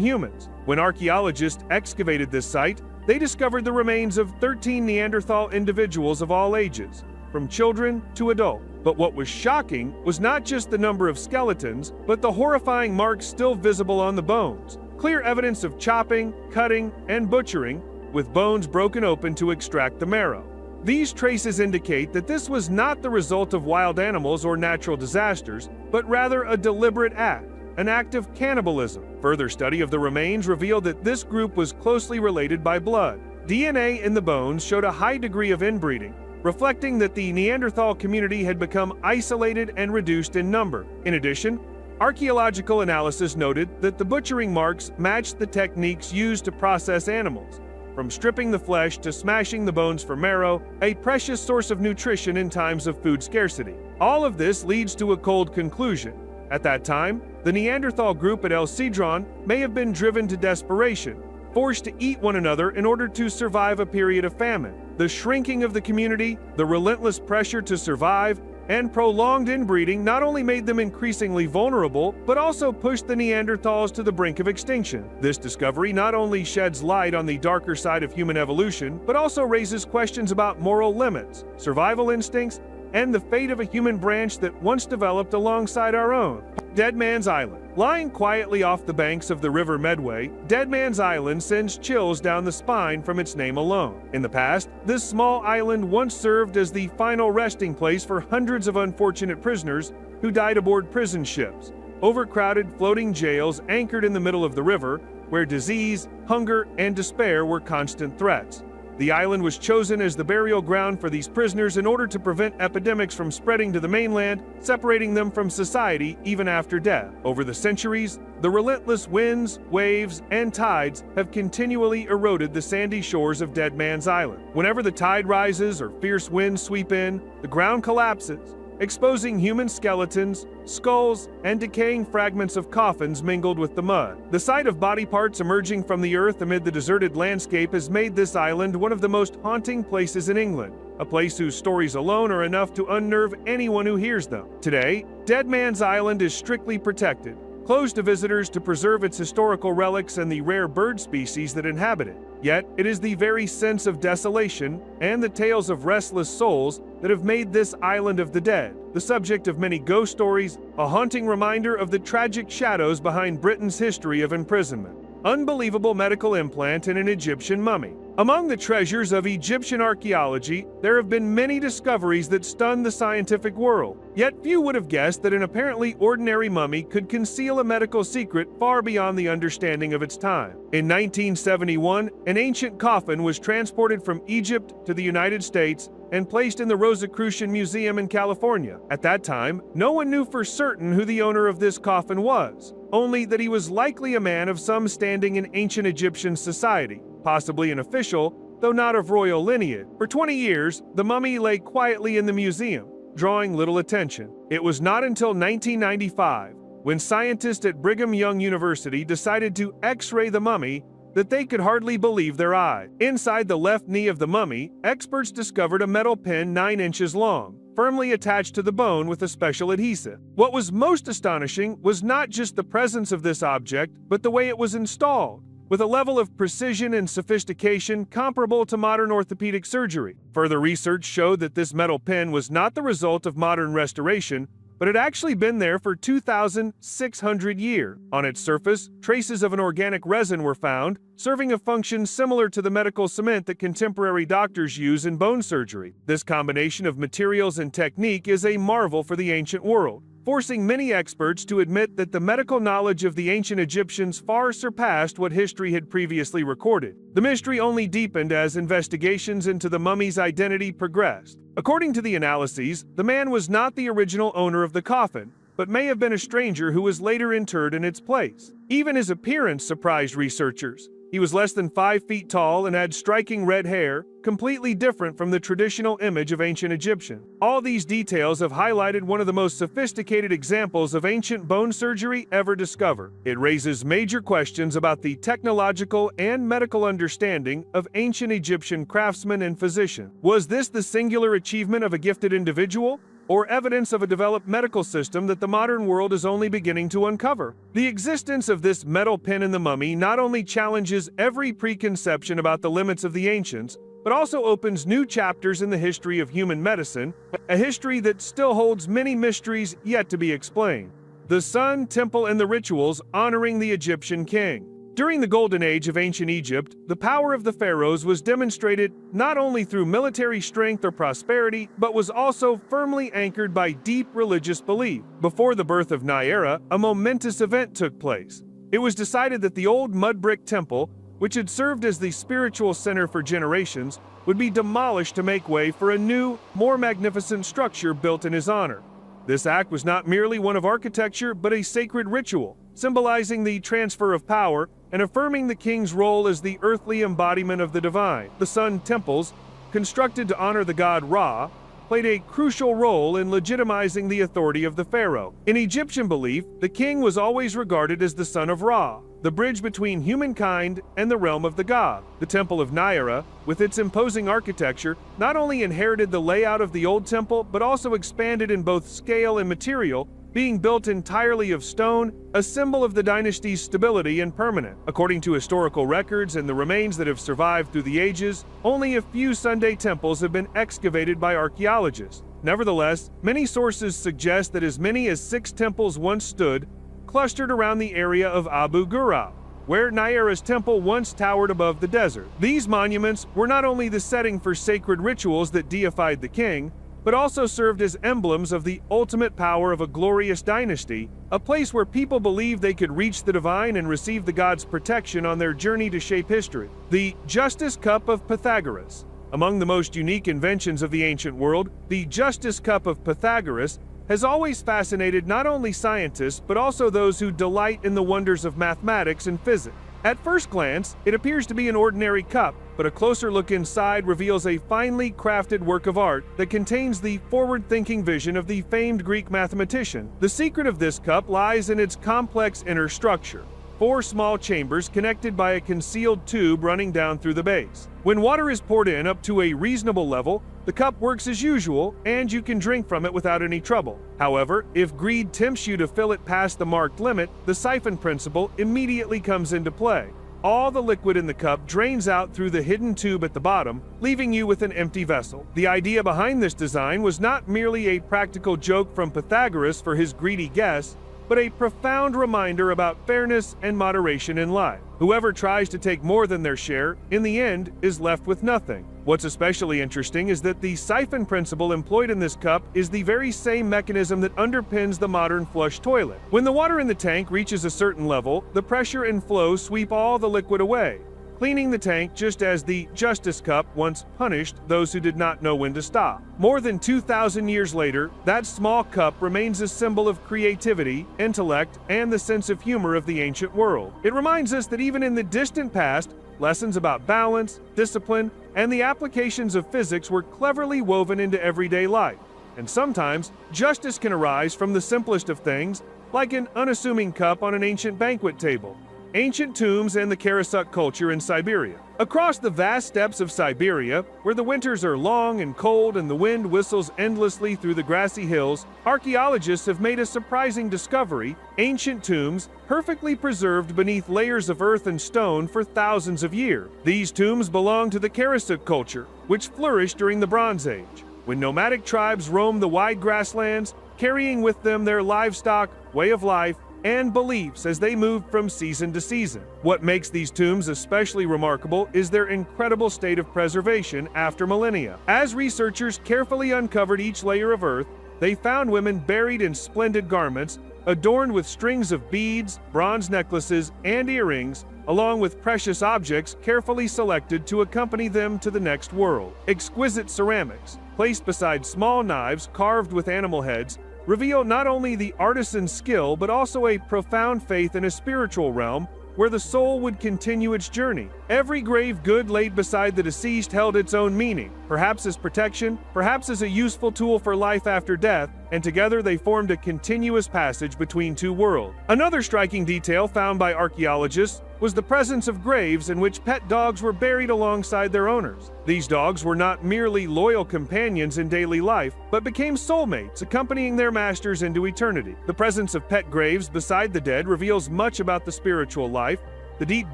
humans. When archaeologists excavated this site, they discovered the remains of 13 Neanderthal individuals of all ages, from children to adult. But what was shocking was not just the number of skeletons, but the horrifying marks still visible on the bones. Clear evidence of chopping, cutting, and butchering, with bones broken open to extract the marrow. These traces indicate that this was not the result of wild animals or natural disasters, but rather a deliberate act, an act of cannibalism. Further study of the remains revealed that this group was closely related by blood. DNA in the bones showed a high degree of inbreeding, reflecting that the Neanderthal community had become isolated and reduced in number. In addition, archaeological analysis noted that the butchering marks matched the techniques used to process animals, from stripping the flesh to smashing the bones for marrow, a precious source of nutrition in times of food scarcity. All of this leads to a cold conclusion. At that time, the Neanderthal group at El Cedron may have been driven to desperation, forced to eat one another in order to survive a period of famine. The shrinking of the community, the relentless pressure to survive, and prolonged inbreeding not only made them increasingly vulnerable, but also pushed the Neanderthals to the brink of extinction. This discovery not only sheds light on the darker side of human evolution, but also raises questions about moral limits, survival instincts, and the fate of a human branch that once developed alongside our own. Dead Man's Island. Lying quietly off the banks of the River Medway, Dead Man's Island sends chills down the spine from its name alone. In the past, this small island once served as the final resting place for hundreds of unfortunate prisoners who died aboard prison ships. Overcrowded floating jails anchored in the middle of the river, where disease, hunger, and despair were constant threats. The island was chosen as the burial ground for these prisoners in order to prevent epidemics from spreading to the mainland, separating them from society even after death. Over the centuries, the relentless winds, waves, and tides have continually eroded the sandy shores of Dead Man's Island. Whenever the tide rises or fierce winds sweep in, the ground collapses, exposing human skeletons, skulls, and decaying fragments of coffins mingled with the mud. The sight of body parts emerging from the earth amid the deserted landscape has made this island one of the most haunting places in England, a place whose stories alone are enough to unnerve anyone who hears them. Today, Dead Man's Island is strictly protected, closed to visitors to preserve its historical relics and the rare bird species that inhabit it. Yet, it is the very sense of desolation and the tales of restless souls that have made this island of the dead the subject of many ghost stories, a haunting reminder of the tragic shadows behind Britain's history of imprisonment. Unbelievable medical implant in an Egyptian mummy. Among the treasures of Egyptian archaeology, there have been many discoveries that stun the scientific world. Yet few would have guessed that an apparently ordinary mummy could conceal a medical secret far beyond the understanding of its time. In 1971, an ancient coffin was transported from Egypt to the United States and placed in the Rosicrucian Museum in California. At that time, no one knew for certain who the owner of this coffin was, only that he was likely a man of some standing in ancient Egyptian society, possibly an official, though not of royal lineage. For 20 years, the mummy lay quietly in the museum, drawing little attention. It was not until 1995, when scientists at Brigham Young University decided to X-ray the mummy, that they could hardly believe their eyes. Inside the left knee of the mummy, experts discovered a metal pin 9 inches long, firmly attached to the bone with a special adhesive. What was most astonishing was not just the presence of this object, but the way it was installed, with a level of precision and sophistication comparable to modern orthopedic surgery. Further research showed that this metal pin was not the result of modern restoration, but had actually been there for 2,600 years. On its surface, traces of an organic resin were found, serving a function similar to the medical cement that contemporary doctors use in bone surgery. This combination of materials and technique is a marvel for the ancient world, forcing many experts to admit that the medical knowledge of the ancient Egyptians far surpassed what history had previously recorded. The mystery only deepened as investigations into the mummy's identity progressed. According to the analyses, the man was not the original owner of the coffin, but may have been a stranger who was later interred in its place. Even his appearance surprised researchers. He was less than 5 feet tall and had striking red hair, completely different from the traditional image of ancient Egyptian. All these details have highlighted one of the most sophisticated examples of ancient bone surgery ever discovered. It raises major questions about the technological and medical understanding of ancient Egyptian craftsmen and physicians. Was this the singular achievement of a gifted individual, or evidence of a developed medical system that the modern world is only beginning to uncover? The existence of this metal pin in the mummy not only challenges every preconception about the limits of the ancients, but also opens new chapters in the history of human medicine, a history that still holds many mysteries yet to be explained. The sun, temple, and the rituals honoring the Egyptian king. During the Golden Age of ancient Egypt, the power of the pharaohs was demonstrated not only through military strength or prosperity, but was also firmly anchored by deep religious belief. Before the birth of Naira, a momentous event took place. It was decided that the old mud brick temple, which had served as the spiritual center for generations, would be demolished to make way for a new, more magnificent structure built in his honor. This act was not merely one of architecture, but a sacred ritual, symbolizing the transfer of power and affirming the king's role as the earthly embodiment of the divine. The sun temples, constructed to honor the god Ra, played a crucial role in legitimizing the authority of the pharaoh. In Egyptian belief, the king was always regarded as the son of Ra, the bridge between humankind and the realm of the god. The Temple of Naira, with its imposing architecture, not only inherited the layout of the old temple, but also expanded in both scale and material, being built entirely of stone, a symbol of the dynasty's stability and permanence. According to historical records and the remains that have survived through the ages, only a few Sunday temples have been excavated by archaeologists. Nevertheless, many sources suggest that as many as 6 temples once stood, clustered around the area of Abu Ghurab, where Naira's temple once towered above the desert. These monuments were not only the setting for sacred rituals that deified the king, but also served as emblems of the ultimate power of a glorious dynasty, a place where people believed they could reach the divine and receive the god's protection on their journey to shape history. The Justice Cup of Pythagoras. Among the most unique inventions of the ancient world, the Justice Cup of Pythagoras has always fascinated not only scientists, but also those who delight in the wonders of mathematics and physics. At first glance, it appears to be an ordinary cup, but a closer look inside reveals a finely crafted work of art that contains the forward-thinking vision of the famed Greek mathematician. The secret of this cup lies in its complex inner structure. 4 small chambers connected by a concealed tube running down through the base. When water is poured in up to a reasonable level, the cup works as usual, and you can drink from it without any trouble. However, if greed tempts you to fill it past the marked limit, the siphon principle immediately comes into play. All the liquid in the cup drains out through the hidden tube at the bottom, leaving you with an empty vessel. The idea behind this design was not merely a practical joke from Pythagoras for his greedy guests, but a profound reminder about fairness and moderation in life. Whoever tries to take more than their share, in the end, is left with nothing. What's especially interesting is that the siphon principle employed in this cup is the very same mechanism that underpins the modern flush toilet. When the water in the tank reaches a certain level, the pressure and flow sweep all the liquid away, cleaning the tank just as the Justice Cup once punished those who did not know when to stop. More than 2,000 years later, that small cup remains a symbol of creativity, intellect, and the sense of humor of the ancient world. It reminds us that even in the distant past, lessons about balance, discipline, and the applications of physics were cleverly woven into everyday life. And sometimes, justice can arise from the simplest of things, like an unassuming cup on an ancient banquet table. Ancient tombs and the Karasuk culture in Siberia. Across the vast steppes of Siberia, where the winters are long and cold and the wind whistles endlessly through the grassy hills, archaeologists have made a surprising discovery: ancient tombs perfectly preserved beneath layers of earth and stone for thousands of years. These tombs belong to the Karasuk culture, which flourished during the Bronze Age, when nomadic tribes roamed the wide grasslands, carrying with them their livestock, way of life, and beliefs as they moved from season to season. What makes these tombs especially remarkable is their incredible state of preservation after millennia. As researchers carefully uncovered each layer of earth, they found women buried in splendid garments, adorned with strings of beads, bronze necklaces, and earrings, along with precious objects carefully selected to accompany them to the next world. Exquisite ceramics, placed beside small knives carved with animal heads, reveal not only the artisan's skill but also a profound faith in a spiritual realm where the soul would continue its journey. Every grave good laid beside the deceased held its own meaning, perhaps as protection, perhaps as a useful tool for life after death, and together they formed a continuous passage between two worlds. Another striking detail found by archaeologists was the presence of graves in which pet dogs were buried alongside their owners. These dogs were not merely loyal companions in daily life, but became soulmates, accompanying their masters into eternity. The presence of pet graves beside the dead reveals much about the spiritual life, the deep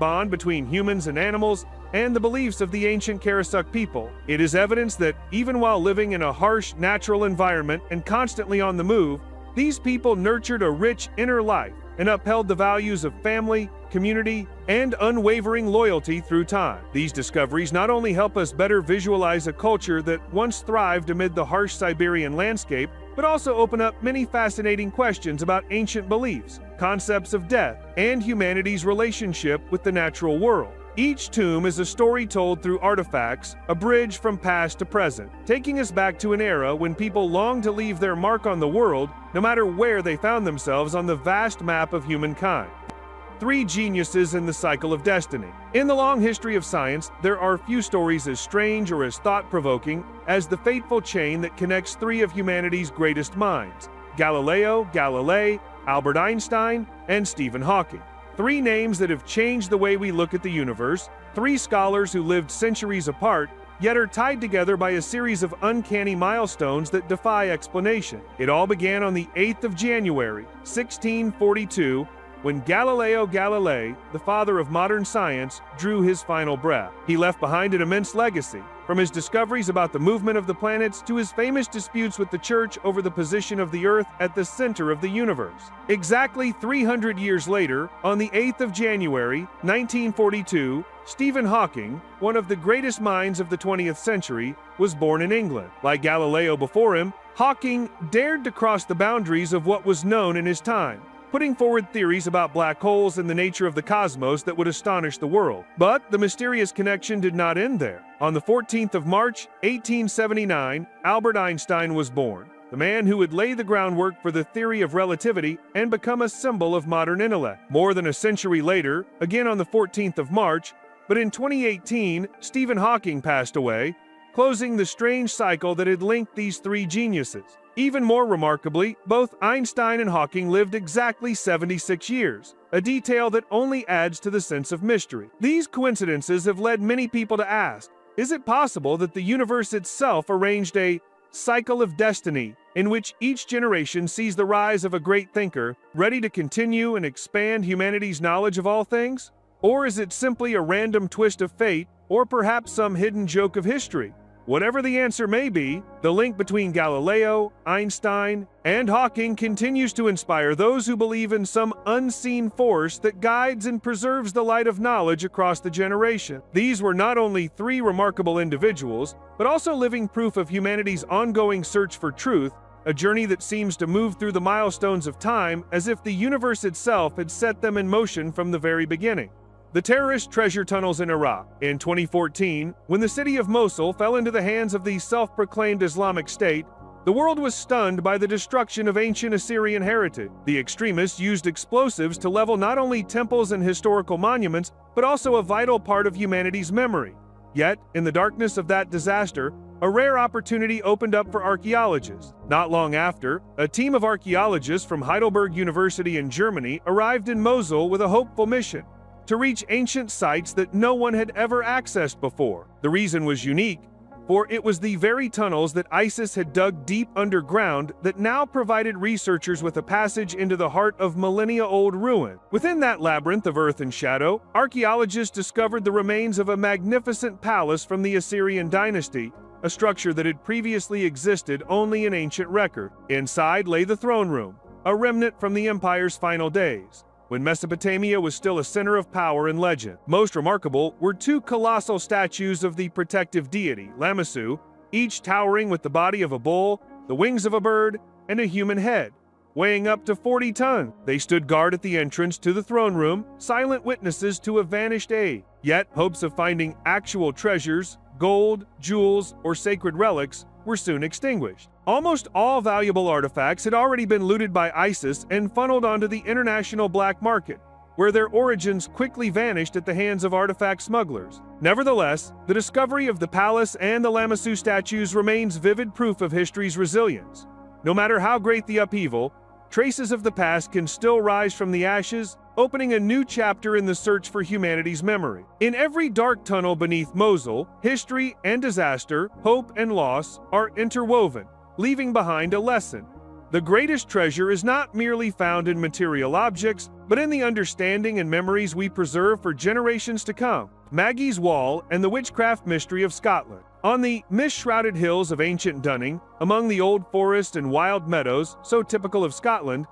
bond between humans and animals, and the beliefs of the ancient Karasuk people. It is evidence that even while living in a harsh, natural environment and constantly on the move, these people nurtured a rich inner life and upheld the values of family, community, and unwavering loyalty through time. These discoveries not only help us better visualize a culture that once thrived amid the harsh Siberian landscape, but also open up many fascinating questions about ancient beliefs, concepts of death, and humanity's relationship with the natural world. Each tomb is a story told through artifacts, a bridge from past to present, taking us back to an era when people longed to leave their mark on the world, no matter where they found themselves on the vast map of humankind. 3 geniuses in the cycle of destiny. In the long history of science, there are few stories as strange or as thought-provoking as the fateful chain that connects 3 of humanity's greatest minds: Galileo Galilei, Albert Einstein, and Stephen Hawking. 3 names that have changed the way we look at the universe, 3 scholars who lived centuries apart, yet are tied together by a series of uncanny milestones that defy explanation. It all began on the 8th of January, 1642, when Galileo Galilei, the father of modern science, drew his final breath. He left behind an immense legacy, from his discoveries about the movement of the planets to his famous disputes with the Church over the position of the Earth at the center of the universe. Exactly 300 years later, on the 8th of January, 1942, Stephen Hawking, one of the greatest minds of the 20th century, was born in England. Like Galileo before him, Hawking dared to cross the boundaries of what was known in his time, putting forward theories about black holes and the nature of the cosmos that would astonish the world. But the mysterious connection did not end there. On the 14th of March, 1879, Albert Einstein was born, the man who would lay the groundwork for the theory of relativity and become a symbol of modern intellect. More than a century later, again on the 14th of March, but in 2018, Stephen Hawking passed away, closing the strange cycle that had linked these 3 geniuses. Even more remarkably, both Einstein and Hawking lived exactly 76 years, a detail that only adds to the sense of mystery. These coincidences have led many people to ask, is it possible that the universe itself arranged a cycle of destiny in which each generation sees the rise of a great thinker, ready to continue and expand humanity's knowledge of all things? Or is it simply a random twist of fate, or perhaps some hidden joke of history? Whatever the answer may be, the link between Galileo, Einstein, and Hawking continues to inspire those who believe in some unseen force that guides and preserves the light of knowledge across the generation. These were not only 3 remarkable individuals, but also living proof of humanity's ongoing search for truth, a journey that seems to move through the milestones of time as if the universe itself had set them in motion from the very beginning. The terrorist treasure tunnels in Iraq. In 2014, when the city of Mosul fell into the hands of the self-proclaimed Islamic State, the world was stunned by the destruction of ancient Assyrian heritage. The extremists used explosives to level not only temples and historical monuments, but also a vital part of humanity's memory. Yet, in the darkness of that disaster, a rare opportunity opened up for archaeologists. Not long after, a team of archaeologists from Heidelberg University in Germany arrived in Mosul with a hopeful mission: to reach ancient sites that no one had ever accessed before. The reason was unique, for it was the very tunnels that ISIS had dug deep underground that now provided researchers with a passage into the heart of millennia-old ruin. Within that labyrinth of earth and shadow, archaeologists discovered the remains of a magnificent palace from the Assyrian dynasty, a structure that had previously existed only in ancient record. Inside lay the throne room, a remnant from the empire's final days, when Mesopotamia was still a center of power and legend. Most remarkable were 2 colossal statues of the protective deity, Lamassu, each towering with the body of a bull, the wings of a bird, and a human head, weighing up to 40 tons. They stood guard at the entrance to the throne room, silent witnesses to a vanished age. Yet, hopes of finding actual treasures, gold, jewels, or sacred relics were soon extinguished. Almost all valuable artifacts had already been looted by ISIS and funneled onto the international black market, where their origins quickly vanished at the hands of artifact smugglers. Nevertheless, the discovery of the palace and the Lamassu statues remains vivid proof of history's resilience. No matter how great the upheaval, traces of the past can still rise from the ashes, opening a new chapter in the search for humanity's memory. In every dark tunnel beneath Mosul, history and disaster, hope and loss are interwoven, leaving behind a lesson. The greatest treasure is not merely found in material objects, but in the understanding and memories we preserve for generations to come. Maggie's Wall and the Witchcraft Mystery of Scotland. On the mist-shrouded hills of ancient Dunning, among the old forest and wild meadows, so typical of Scotland,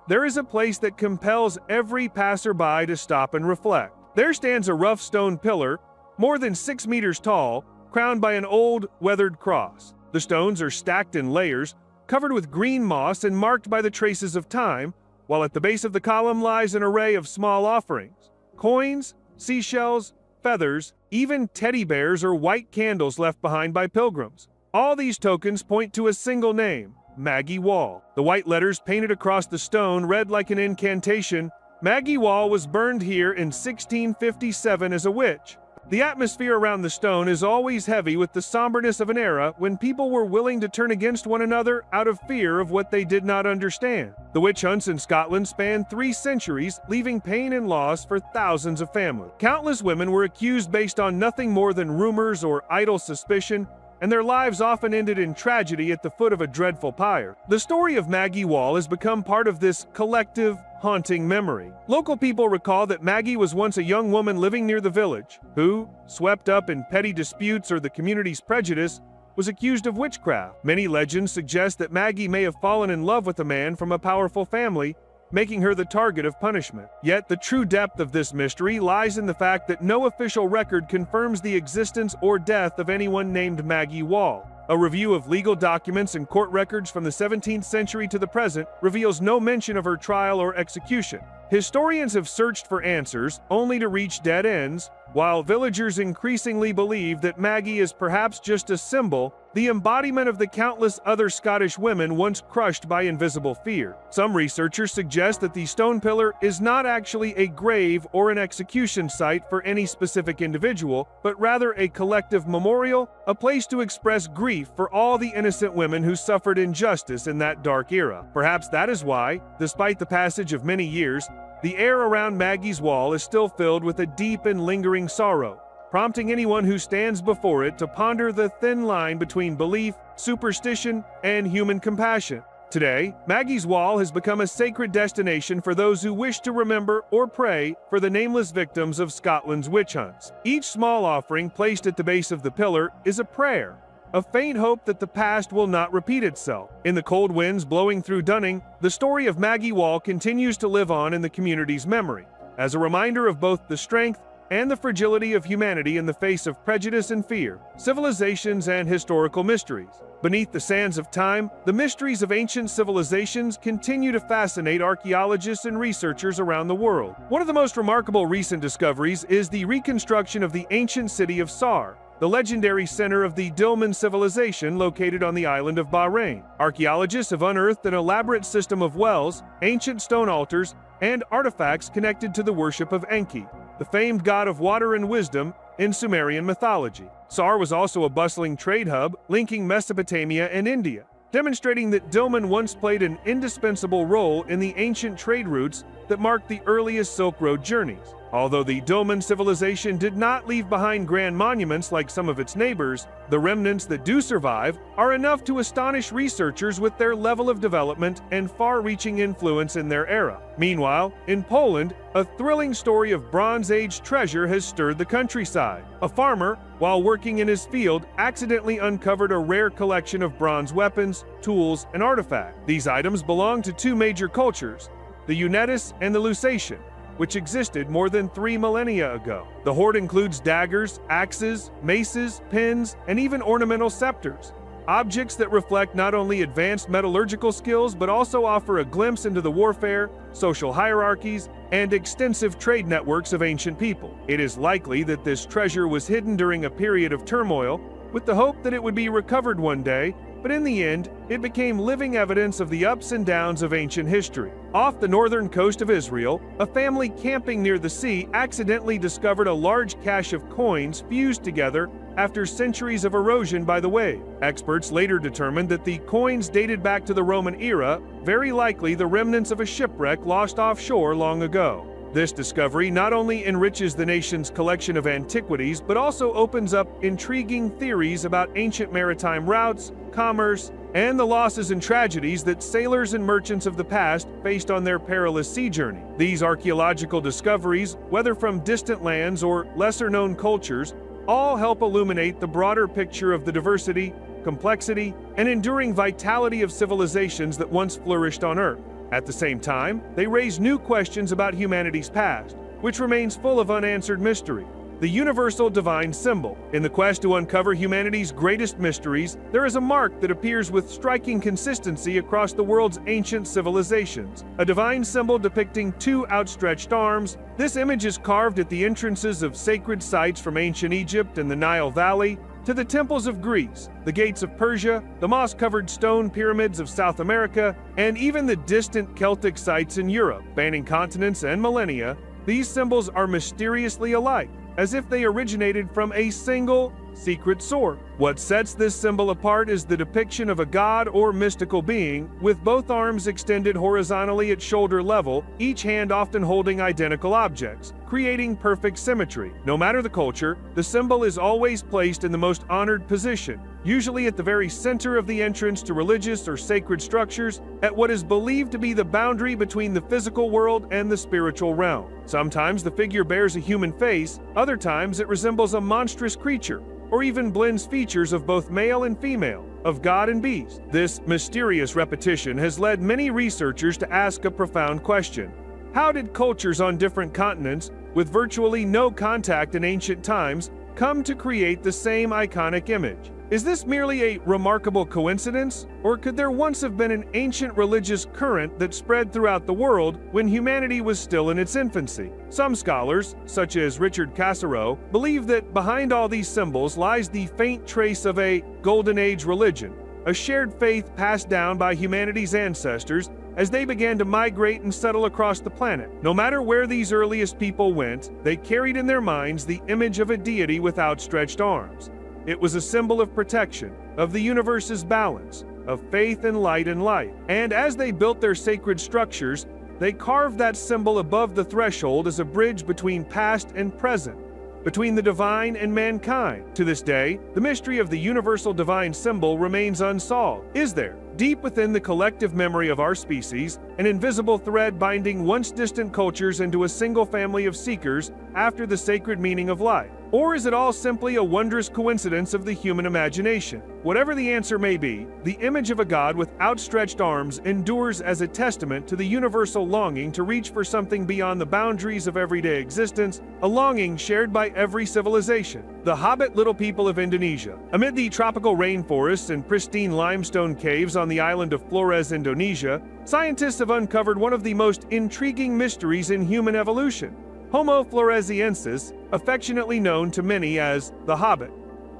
there is a place that compels every passerby to stop and reflect. There stands a rough stone pillar, more than 6 meters tall, crowned by an old, weathered cross. The stones are stacked in layers, covered with green moss and marked by the traces of time, while at the base of the column lies an array of small offerings: coins, seashells, feathers, even teddy bears or white candles left behind by pilgrims. All these tokens point to a single name: Maggie Wall. The white letters painted across the stone read like an incantation. Maggie Wall was burned here in 1657 as a witch. The atmosphere around the stone is always heavy with the somberness of an era when people were willing to turn against one another out of fear of what they did not understand. The witch hunts in Scotland spanned 3 centuries, leaving pain and loss for thousands of families. Countless women were accused based on nothing more than rumors or idle suspicion, and their lives often ended in tragedy at the foot of a dreadful pyre. The story of Maggie Wall has become part of this collective, haunting memory. Local people recall that Maggie was once a young woman living near the village, who, swept up in petty disputes or the community's prejudice, was accused of witchcraft. Many legends suggest that Maggie may have fallen in love with a man from a powerful family, making her the target of punishment. Yet the true depth of this mystery lies in the fact that no official record confirms the existence or death of anyone named Maggie Wall. A review of legal documents and court records from the 17th century to the present reveals no mention of her trial or execution. Historians have searched for answers, only to reach dead ends, while villagers increasingly believe that Maggie is perhaps just a symbol, the embodiment of the countless other Scottish women once crushed by invisible fear. Some researchers suggest that the stone pillar is not actually a grave or an execution site for any specific individual, but rather a collective memorial, a place to express grief for all the innocent women who suffered injustice in that dark era. Perhaps that is why, despite the passage of many years, the air around Maggie's Wall is still filled with a deep and lingering sorrow, prompting anyone who stands before it to ponder the thin line between belief, superstition, and human compassion. Today, Maggie's Wall has become a sacred destination for those who wish to remember or pray for the nameless victims of Scotland's witch hunts. Each small offering placed at the base of the pillar is a prayer, a faint hope that the past will not repeat itself. In the cold winds blowing through Dunning, the story of Maggie Wall continues to live on in the community's memory, as a reminder of both the strength and the fragility of humanity in the face of prejudice and fear, civilizations and historical mysteries. Beneath the sands of time, the mysteries of ancient civilizations continue to fascinate archaeologists and researchers around the world. One of the most remarkable recent discoveries is the reconstruction of the ancient city of Sar, the legendary center of the Dilmun civilization located on the island of Bahrain. Archaeologists have unearthed an elaborate system of wells, ancient stone altars, and artifacts connected to the worship of Enki, the famed god of water and wisdom in Sumerian mythology. Sar was also a bustling trade hub linking Mesopotamia and India, demonstrating that Dilmun once played an indispensable role in the ancient trade routes that marked the earliest Silk Road journeys. Although the Dilmun civilization did not leave behind grand monuments like some of its neighbors, the remnants that do survive are enough to astonish researchers with their level of development and far-reaching influence in their era. Meanwhile, in Poland, a thrilling story of Bronze Age treasure has stirred the countryside. A farmer, while working in his field, accidentally uncovered a rare collection of bronze weapons, tools, and artifacts. These items belong to 2 major cultures, the Unitas and the Lusatian, which existed more than 3 millennia ago. The hoard includes daggers, axes, maces, pins, and even ornamental scepters, objects that reflect not only advanced metallurgical skills but also offer a glimpse into the warfare, social hierarchies, and extensive trade networks of ancient people. It is likely that this treasure was hidden during a period of turmoil, with the hope that it would be recovered one day, but in the end, it became living evidence of the ups and downs of ancient history. Off the northern coast of Israel, a family camping near the sea accidentally discovered a large cache of coins fused together after centuries of erosion by the wave. Experts later determined that the coins dated back to the Roman era, very likely the remnants of a shipwreck lost offshore long ago. This discovery not only enriches the nation's collection of antiquities, but also opens up intriguing theories about ancient maritime routes, commerce, and the losses and tragedies that sailors and merchants of the past faced on their perilous sea journey. These archaeological discoveries, whether from distant lands or lesser-known cultures, all help illuminate the broader picture of the diversity, complexity, and enduring vitality of civilizations that once flourished on Earth. At the same time, they raise new questions about humanity's past, which remains full of unanswered mystery. The universal divine symbol. In the quest to uncover humanity's greatest mysteries, there is a mark that appears with striking consistency across the world's ancient civilizations. A divine symbol depicting two outstretched arms. This image is carved at the entrances of sacred sites from ancient Egypt and the Nile Valley, to the temples of Greece, the gates of Persia, the moss-covered stone pyramids of South America, and even the distant Celtic sites in Europe, spanning continents and millennia. These symbols are mysteriously alike, as if they originated from a single, secret source. What sets this symbol apart is the depiction of a god or mystical being, with both arms extended horizontally at shoulder level, each hand often holding identical objects, creating perfect symmetry. No matter the culture, the symbol is always placed in the most honored position, usually at the very center of the entrance to religious or sacred structures, at what is believed to be the boundary between the physical world and the spiritual realm. Sometimes the figure bears a human face, other times it resembles a monstrous creature, or even blends features of both male and female, of god and beast. This mysterious repetition has led many researchers to ask a profound question. How did cultures on different continents, with virtually no contact in ancient times, come to create the same iconic image? Is this merely a remarkable coincidence, or could there once have been an ancient religious current that spread throughout the world when humanity was still in its infancy? Some scholars, such as Richard Cassereau, believe that behind all these symbols lies the faint trace of a Golden Age religion, a shared faith passed down by humanity's ancestors as they began to migrate and settle across the planet. No matter where these earliest people went, they carried in their minds the image of a deity with outstretched arms. It was a symbol of protection, of the universe's balance, of faith and light and life. And as they built their sacred structures, they carved that symbol above the threshold as a bridge between past and present, between the divine and mankind. To this day, the mystery of the universal divine symbol remains unsolved. Is there, deep within the collective memory of our species, an invisible thread binding once distant cultures into a single family of seekers after the sacred meaning of life? Or is it all simply a wondrous coincidence of the human imagination? Whatever the answer may be, the image of a god with outstretched arms endures as a testament to the universal longing to reach for something beyond the boundaries of everyday existence, a longing shared by every civilization. The Hobbit little people of Indonesia. Amid the tropical rainforests and pristine limestone caves on the island of Flores, Indonesia, scientists have uncovered one of the most intriguing mysteries in human evolution: Homo floresiensis, affectionately known to many as the Hobbit.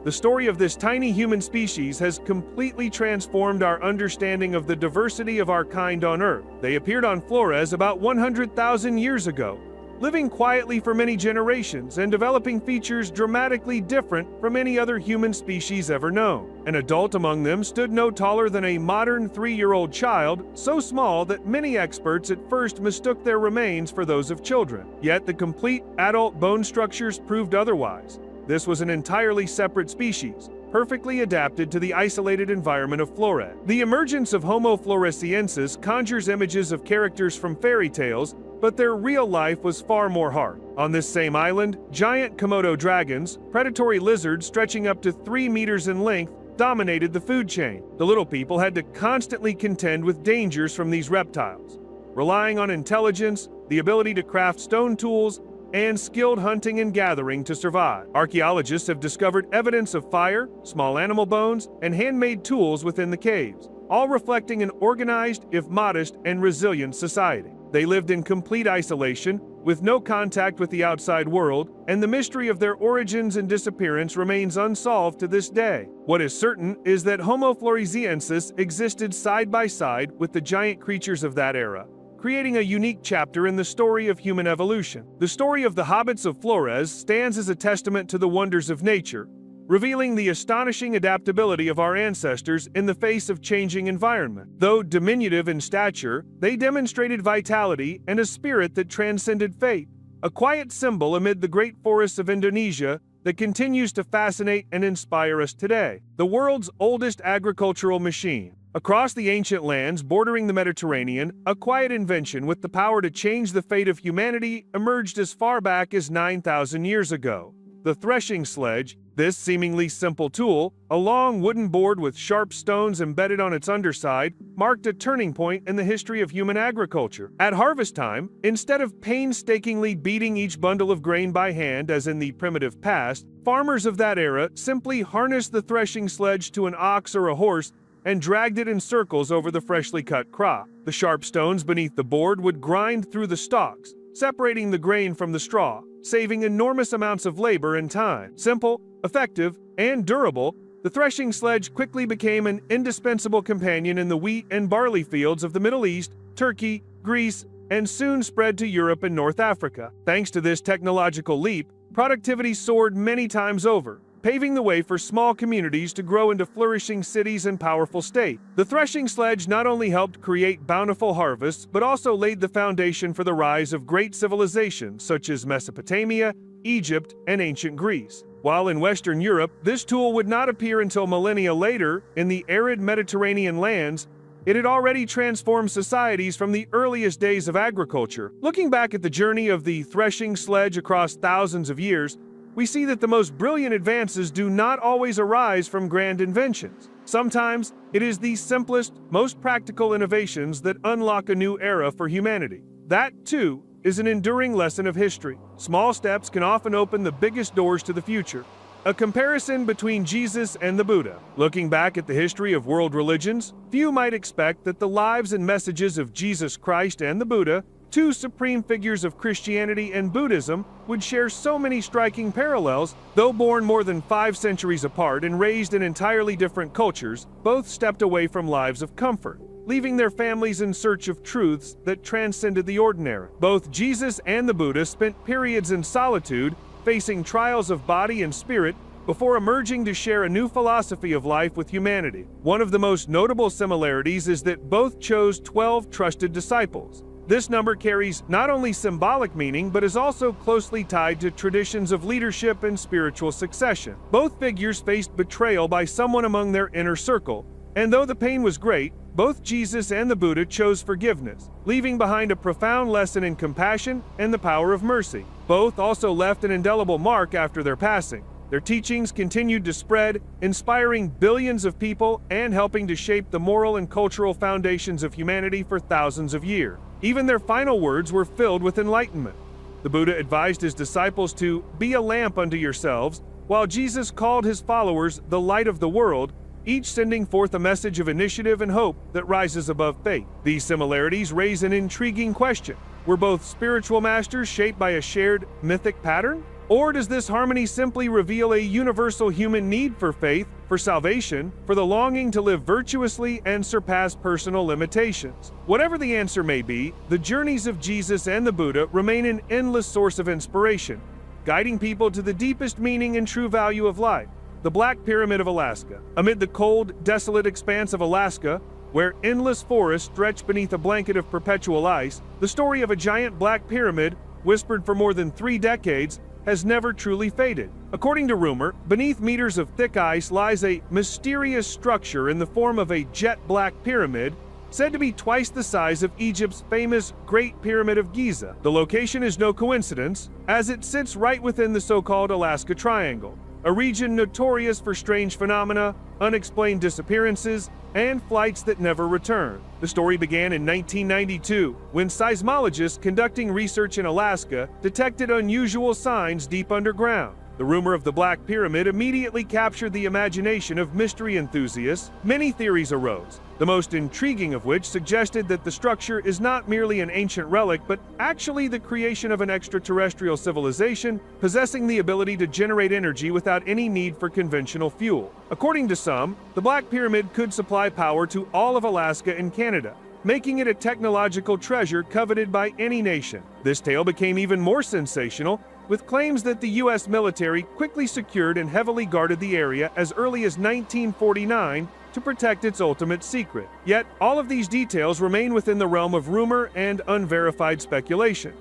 The story of this tiny human species has completely transformed our understanding of the diversity of our kind on Earth. They appeared on Flores about 100,000 years ago, living quietly for many generations and developing features dramatically different from any other human species ever known. An adult among them stood no taller than a modern 3-year-old child, so small that many experts at first mistook their remains for those of children. Yet the complete adult bone structures proved otherwise. This was an entirely separate species, perfectly adapted to the isolated environment of Flores. The emergence of Homo floresiensis conjures images of characters from fairy tales, but their real life was far more hard. On this same island, giant Komodo dragons, predatory lizards stretching up to 3 meters in length, dominated the food chain. The little people had to constantly contend with dangers from these reptiles, relying on intelligence, the ability to craft stone tools, and skilled hunting and gathering to survive. Archaeologists have discovered evidence of fire, small animal bones, and handmade tools within the caves, all reflecting an organized, if modest, and resilient society. They lived in complete isolation, with no contact with the outside world, and the mystery of their origins and disappearance remains unsolved to this day. What is certain is that Homo floresiensis existed side by side with the giant creatures of that era, creating a unique chapter in the story of human evolution. The story of the hobbits of Flores stands as a testament to the wonders of nature, revealing the astonishing adaptability of our ancestors in the face of changing environment. Though diminutive in stature, they demonstrated vitality and a spirit that transcended fate, a quiet symbol amid the great forests of Indonesia that continues to fascinate and inspire us today. The world's oldest agricultural machine. Across the ancient lands bordering the Mediterranean, a quiet invention with the power to change the fate of humanity emerged as far back as 9,000 years ago. The threshing sledge, this seemingly simple tool, a long wooden board with sharp stones embedded on its underside, marked a turning point in the history of human agriculture. At harvest time, instead of painstakingly beating each bundle of grain by hand as in the primitive past, farmers of that era simply harnessed the threshing sledge to an ox or a horse and dragged it in circles over the freshly cut crop. The sharp stones beneath the board would grind through the stalks, separating the grain from the straw, saving enormous amounts of labor and time. Simple, effective, and durable, the threshing sledge quickly became an indispensable companion in the wheat and barley fields of the Middle East, Turkey, Greece, and soon spread to Europe and North Africa. Thanks to this technological leap, productivity soared many times over, paving the way for small communities to grow into flourishing cities and powerful states. The threshing sledge not only helped create bountiful harvests, but also laid the foundation for the rise of great civilizations such as Mesopotamia, Egypt, and ancient Greece. While in Western Europe, this tool would not appear until millennia later in the arid Mediterranean lands, it had already transformed societies from the earliest days of agriculture. Looking back at the journey of the threshing sledge across thousands of years, we see that the most brilliant advances do not always arise from grand inventions. Sometimes, it is the simplest, most practical innovations that unlock a new era for humanity. That, too, is an enduring lesson of history. Small steps can often open the biggest doors to the future. A comparison between Jesus and the Buddha. Looking back at the history of world religions, few might expect that the lives and messages of Jesus Christ and the Buddha, two supreme figures of Christianity and Buddhism, would share so many striking parallels. Though born more than 5 centuries apart and raised in entirely different cultures, both stepped away from lives of comfort, leaving their families in search of truths that transcended the ordinary. Both Jesus and the Buddha spent periods in solitude, facing trials of body and spirit, before emerging to share a new philosophy of life with humanity. One of the most notable similarities is that both chose 12 trusted disciples. This number carries not only symbolic meaning, but is also closely tied to traditions of leadership and spiritual succession. Both figures faced betrayal by someone among their inner circle, and though the pain was great, both Jesus and the Buddha chose forgiveness, leaving behind a profound lesson in compassion and the power of mercy. Both also left an indelible mark after their passing. Their teachings continued to spread, inspiring billions of people and helping to shape the moral and cultural foundations of humanity for thousands of years. Even their final words were filled with enlightenment. The Buddha advised his disciples to be a lamp unto yourselves, while Jesus called his followers the light of the world, each sending forth a message of initiative and hope that rises above fate. These similarities raise an intriguing question. Were both spiritual masters shaped by a shared mythic pattern? Or does this harmony simply reveal a universal human need for faith, for salvation, for the longing to live virtuously and surpass personal limitations? Whatever the answer may be, the journeys of Jesus and the Buddha remain an endless source of inspiration, guiding people to the deepest meaning and true value of life. The Black Pyramid of Alaska. Amid the cold, desolate expanse of Alaska, where endless forests stretch beneath a blanket of perpetual ice, the story of a giant black pyramid, whispered for more than 3 decades, has never truly faded. According to rumor, beneath meters of thick ice lies a mysterious structure in the form of a jet-black pyramid, said to be twice the size of Egypt's famous Great Pyramid of Giza. The location is no coincidence, as it sits right within the so-called Alaska Triangle, a region notorious for strange phenomena, unexplained disappearances, and flights that never return. The story began in 1992, when seismologists conducting research in Alaska detected unusual signs deep underground. The rumor of the Black Pyramid immediately captured the imagination of mystery enthusiasts. Many theories arose, the most intriguing of which suggested that the structure is not merely an ancient relic, but actually the creation of an extraterrestrial civilization possessing the ability to generate energy without any need for conventional fuel. According to some, the Black Pyramid could supply power to all of Alaska and Canada, making it a technological treasure coveted by any nation. This tale became even more sensational, with claims that the U.S. military quickly secured and heavily guarded the area as early as 1949 to protect its ultimate secret. Yet, all of these details remain within the realm of rumor and unverified speculation.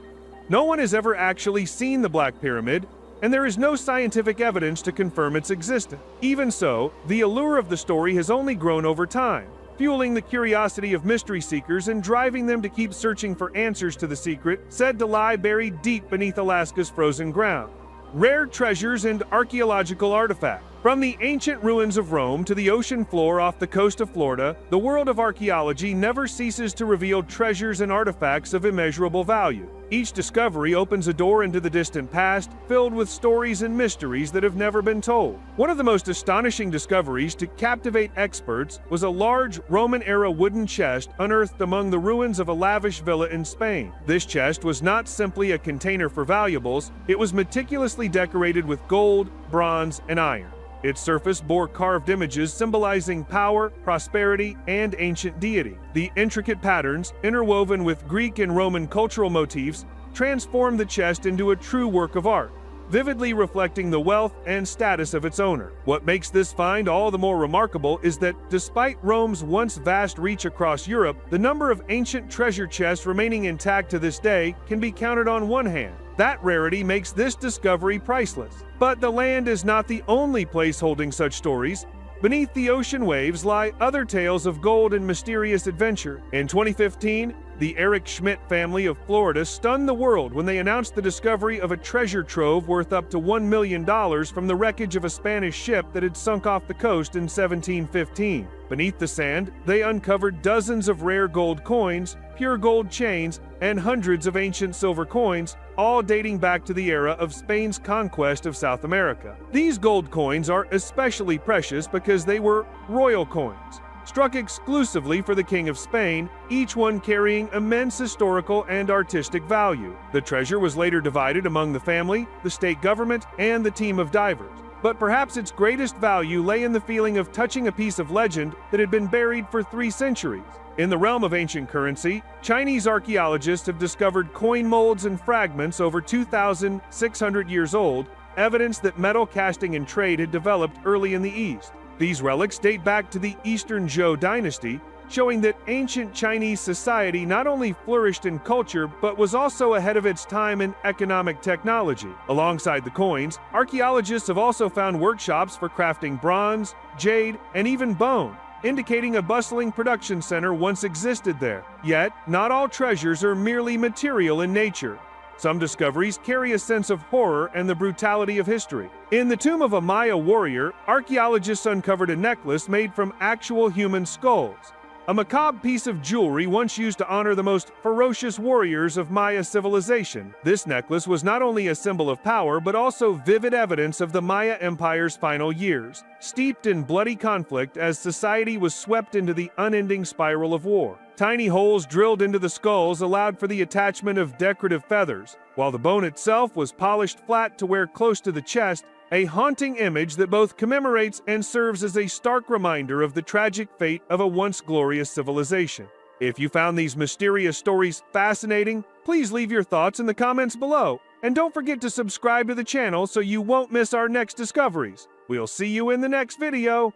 No one has ever actually seen the Black Pyramid, and there is no scientific evidence to confirm its existence. Even so, the allure of the story has only grown over time, fueling the curiosity of mystery seekers and driving them to keep searching for answers to the secret said to lie buried deep beneath Alaska's frozen ground. Rare treasures and archaeological artifacts. From the ancient ruins of Rome to the ocean floor off the coast of Florida, the world of archaeology never ceases to reveal treasures and artifacts of immeasurable value. Each discovery opens a door into the distant past, filled with stories and mysteries that have never been told. One of the most astonishing discoveries to captivate experts was a large Roman-era wooden chest unearthed among the ruins of a lavish villa in Spain. This chest was not simply a container for valuables, it was meticulously decorated with gold, bronze, and iron. Its surface bore carved images symbolizing power, prosperity, and ancient deity. The intricate patterns, interwoven with Greek and Roman cultural motifs, transformed the chest into a true work of art, vividly reflecting the wealth and status of its owner. What makes this find all the more remarkable is that, despite Rome's once vast reach across Europe, the number of ancient treasure chests remaining intact to this day can be counted on one hand. That rarity makes this discovery priceless. But the land is not the only place holding such stories. Beneath the ocean waves lie other tales of gold and mysterious adventure. In 2015, the Eric Schmidt family of Florida stunned the world when they announced the discovery of a treasure trove worth up to $1 million from the wreckage of a Spanish ship that had sunk off the coast in 1715. Beneath the sand, they uncovered dozens of rare gold coins, pure gold chains, and hundreds of ancient silver coins, all dating back to the era of Spain's conquest of South America. These gold coins are especially precious because they were royal coins, struck exclusively for the King of Spain, each one carrying immense historical and artistic value. The treasure was later divided among the family, the state government, and the team of divers. But perhaps its greatest value lay in the feeling of touching a piece of legend that had been buried for 3 centuries. In the realm of ancient currency, Chinese archaeologists have discovered coin molds and fragments over 2,600 years old, evidence that metal casting and trade had developed early in the East. These relics date back to the Eastern Zhou dynasty, showing that ancient Chinese society not only flourished in culture but was also ahead of its time in economic technology. Alongside the coins, archaeologists have also found workshops for crafting bronze, jade, and even bone, indicating a bustling production center once existed there. Yet, not all treasures are merely material in nature. Some discoveries carry a sense of horror and the brutality of history. In the tomb of a Maya warrior, archaeologists uncovered a necklace made from actual human skulls, a macabre piece of jewelry once used to honor the most ferocious warriors of Maya civilization. This necklace was not only a symbol of power, but also vivid evidence of the Maya Empire's final years, steeped in bloody conflict as society was swept into the unending spiral of war. Tiny holes drilled into the skulls allowed for the attachment of decorative feathers, while the bone itself was polished flat to where close to the chest, a haunting image that both commemorates and serves as a stark reminder of the tragic fate of a once glorious civilization. If you found these mysterious stories fascinating, please leave your thoughts in the comments below, and don't forget to subscribe to the channel so you won't miss our next discoveries. We'll see you in the next video.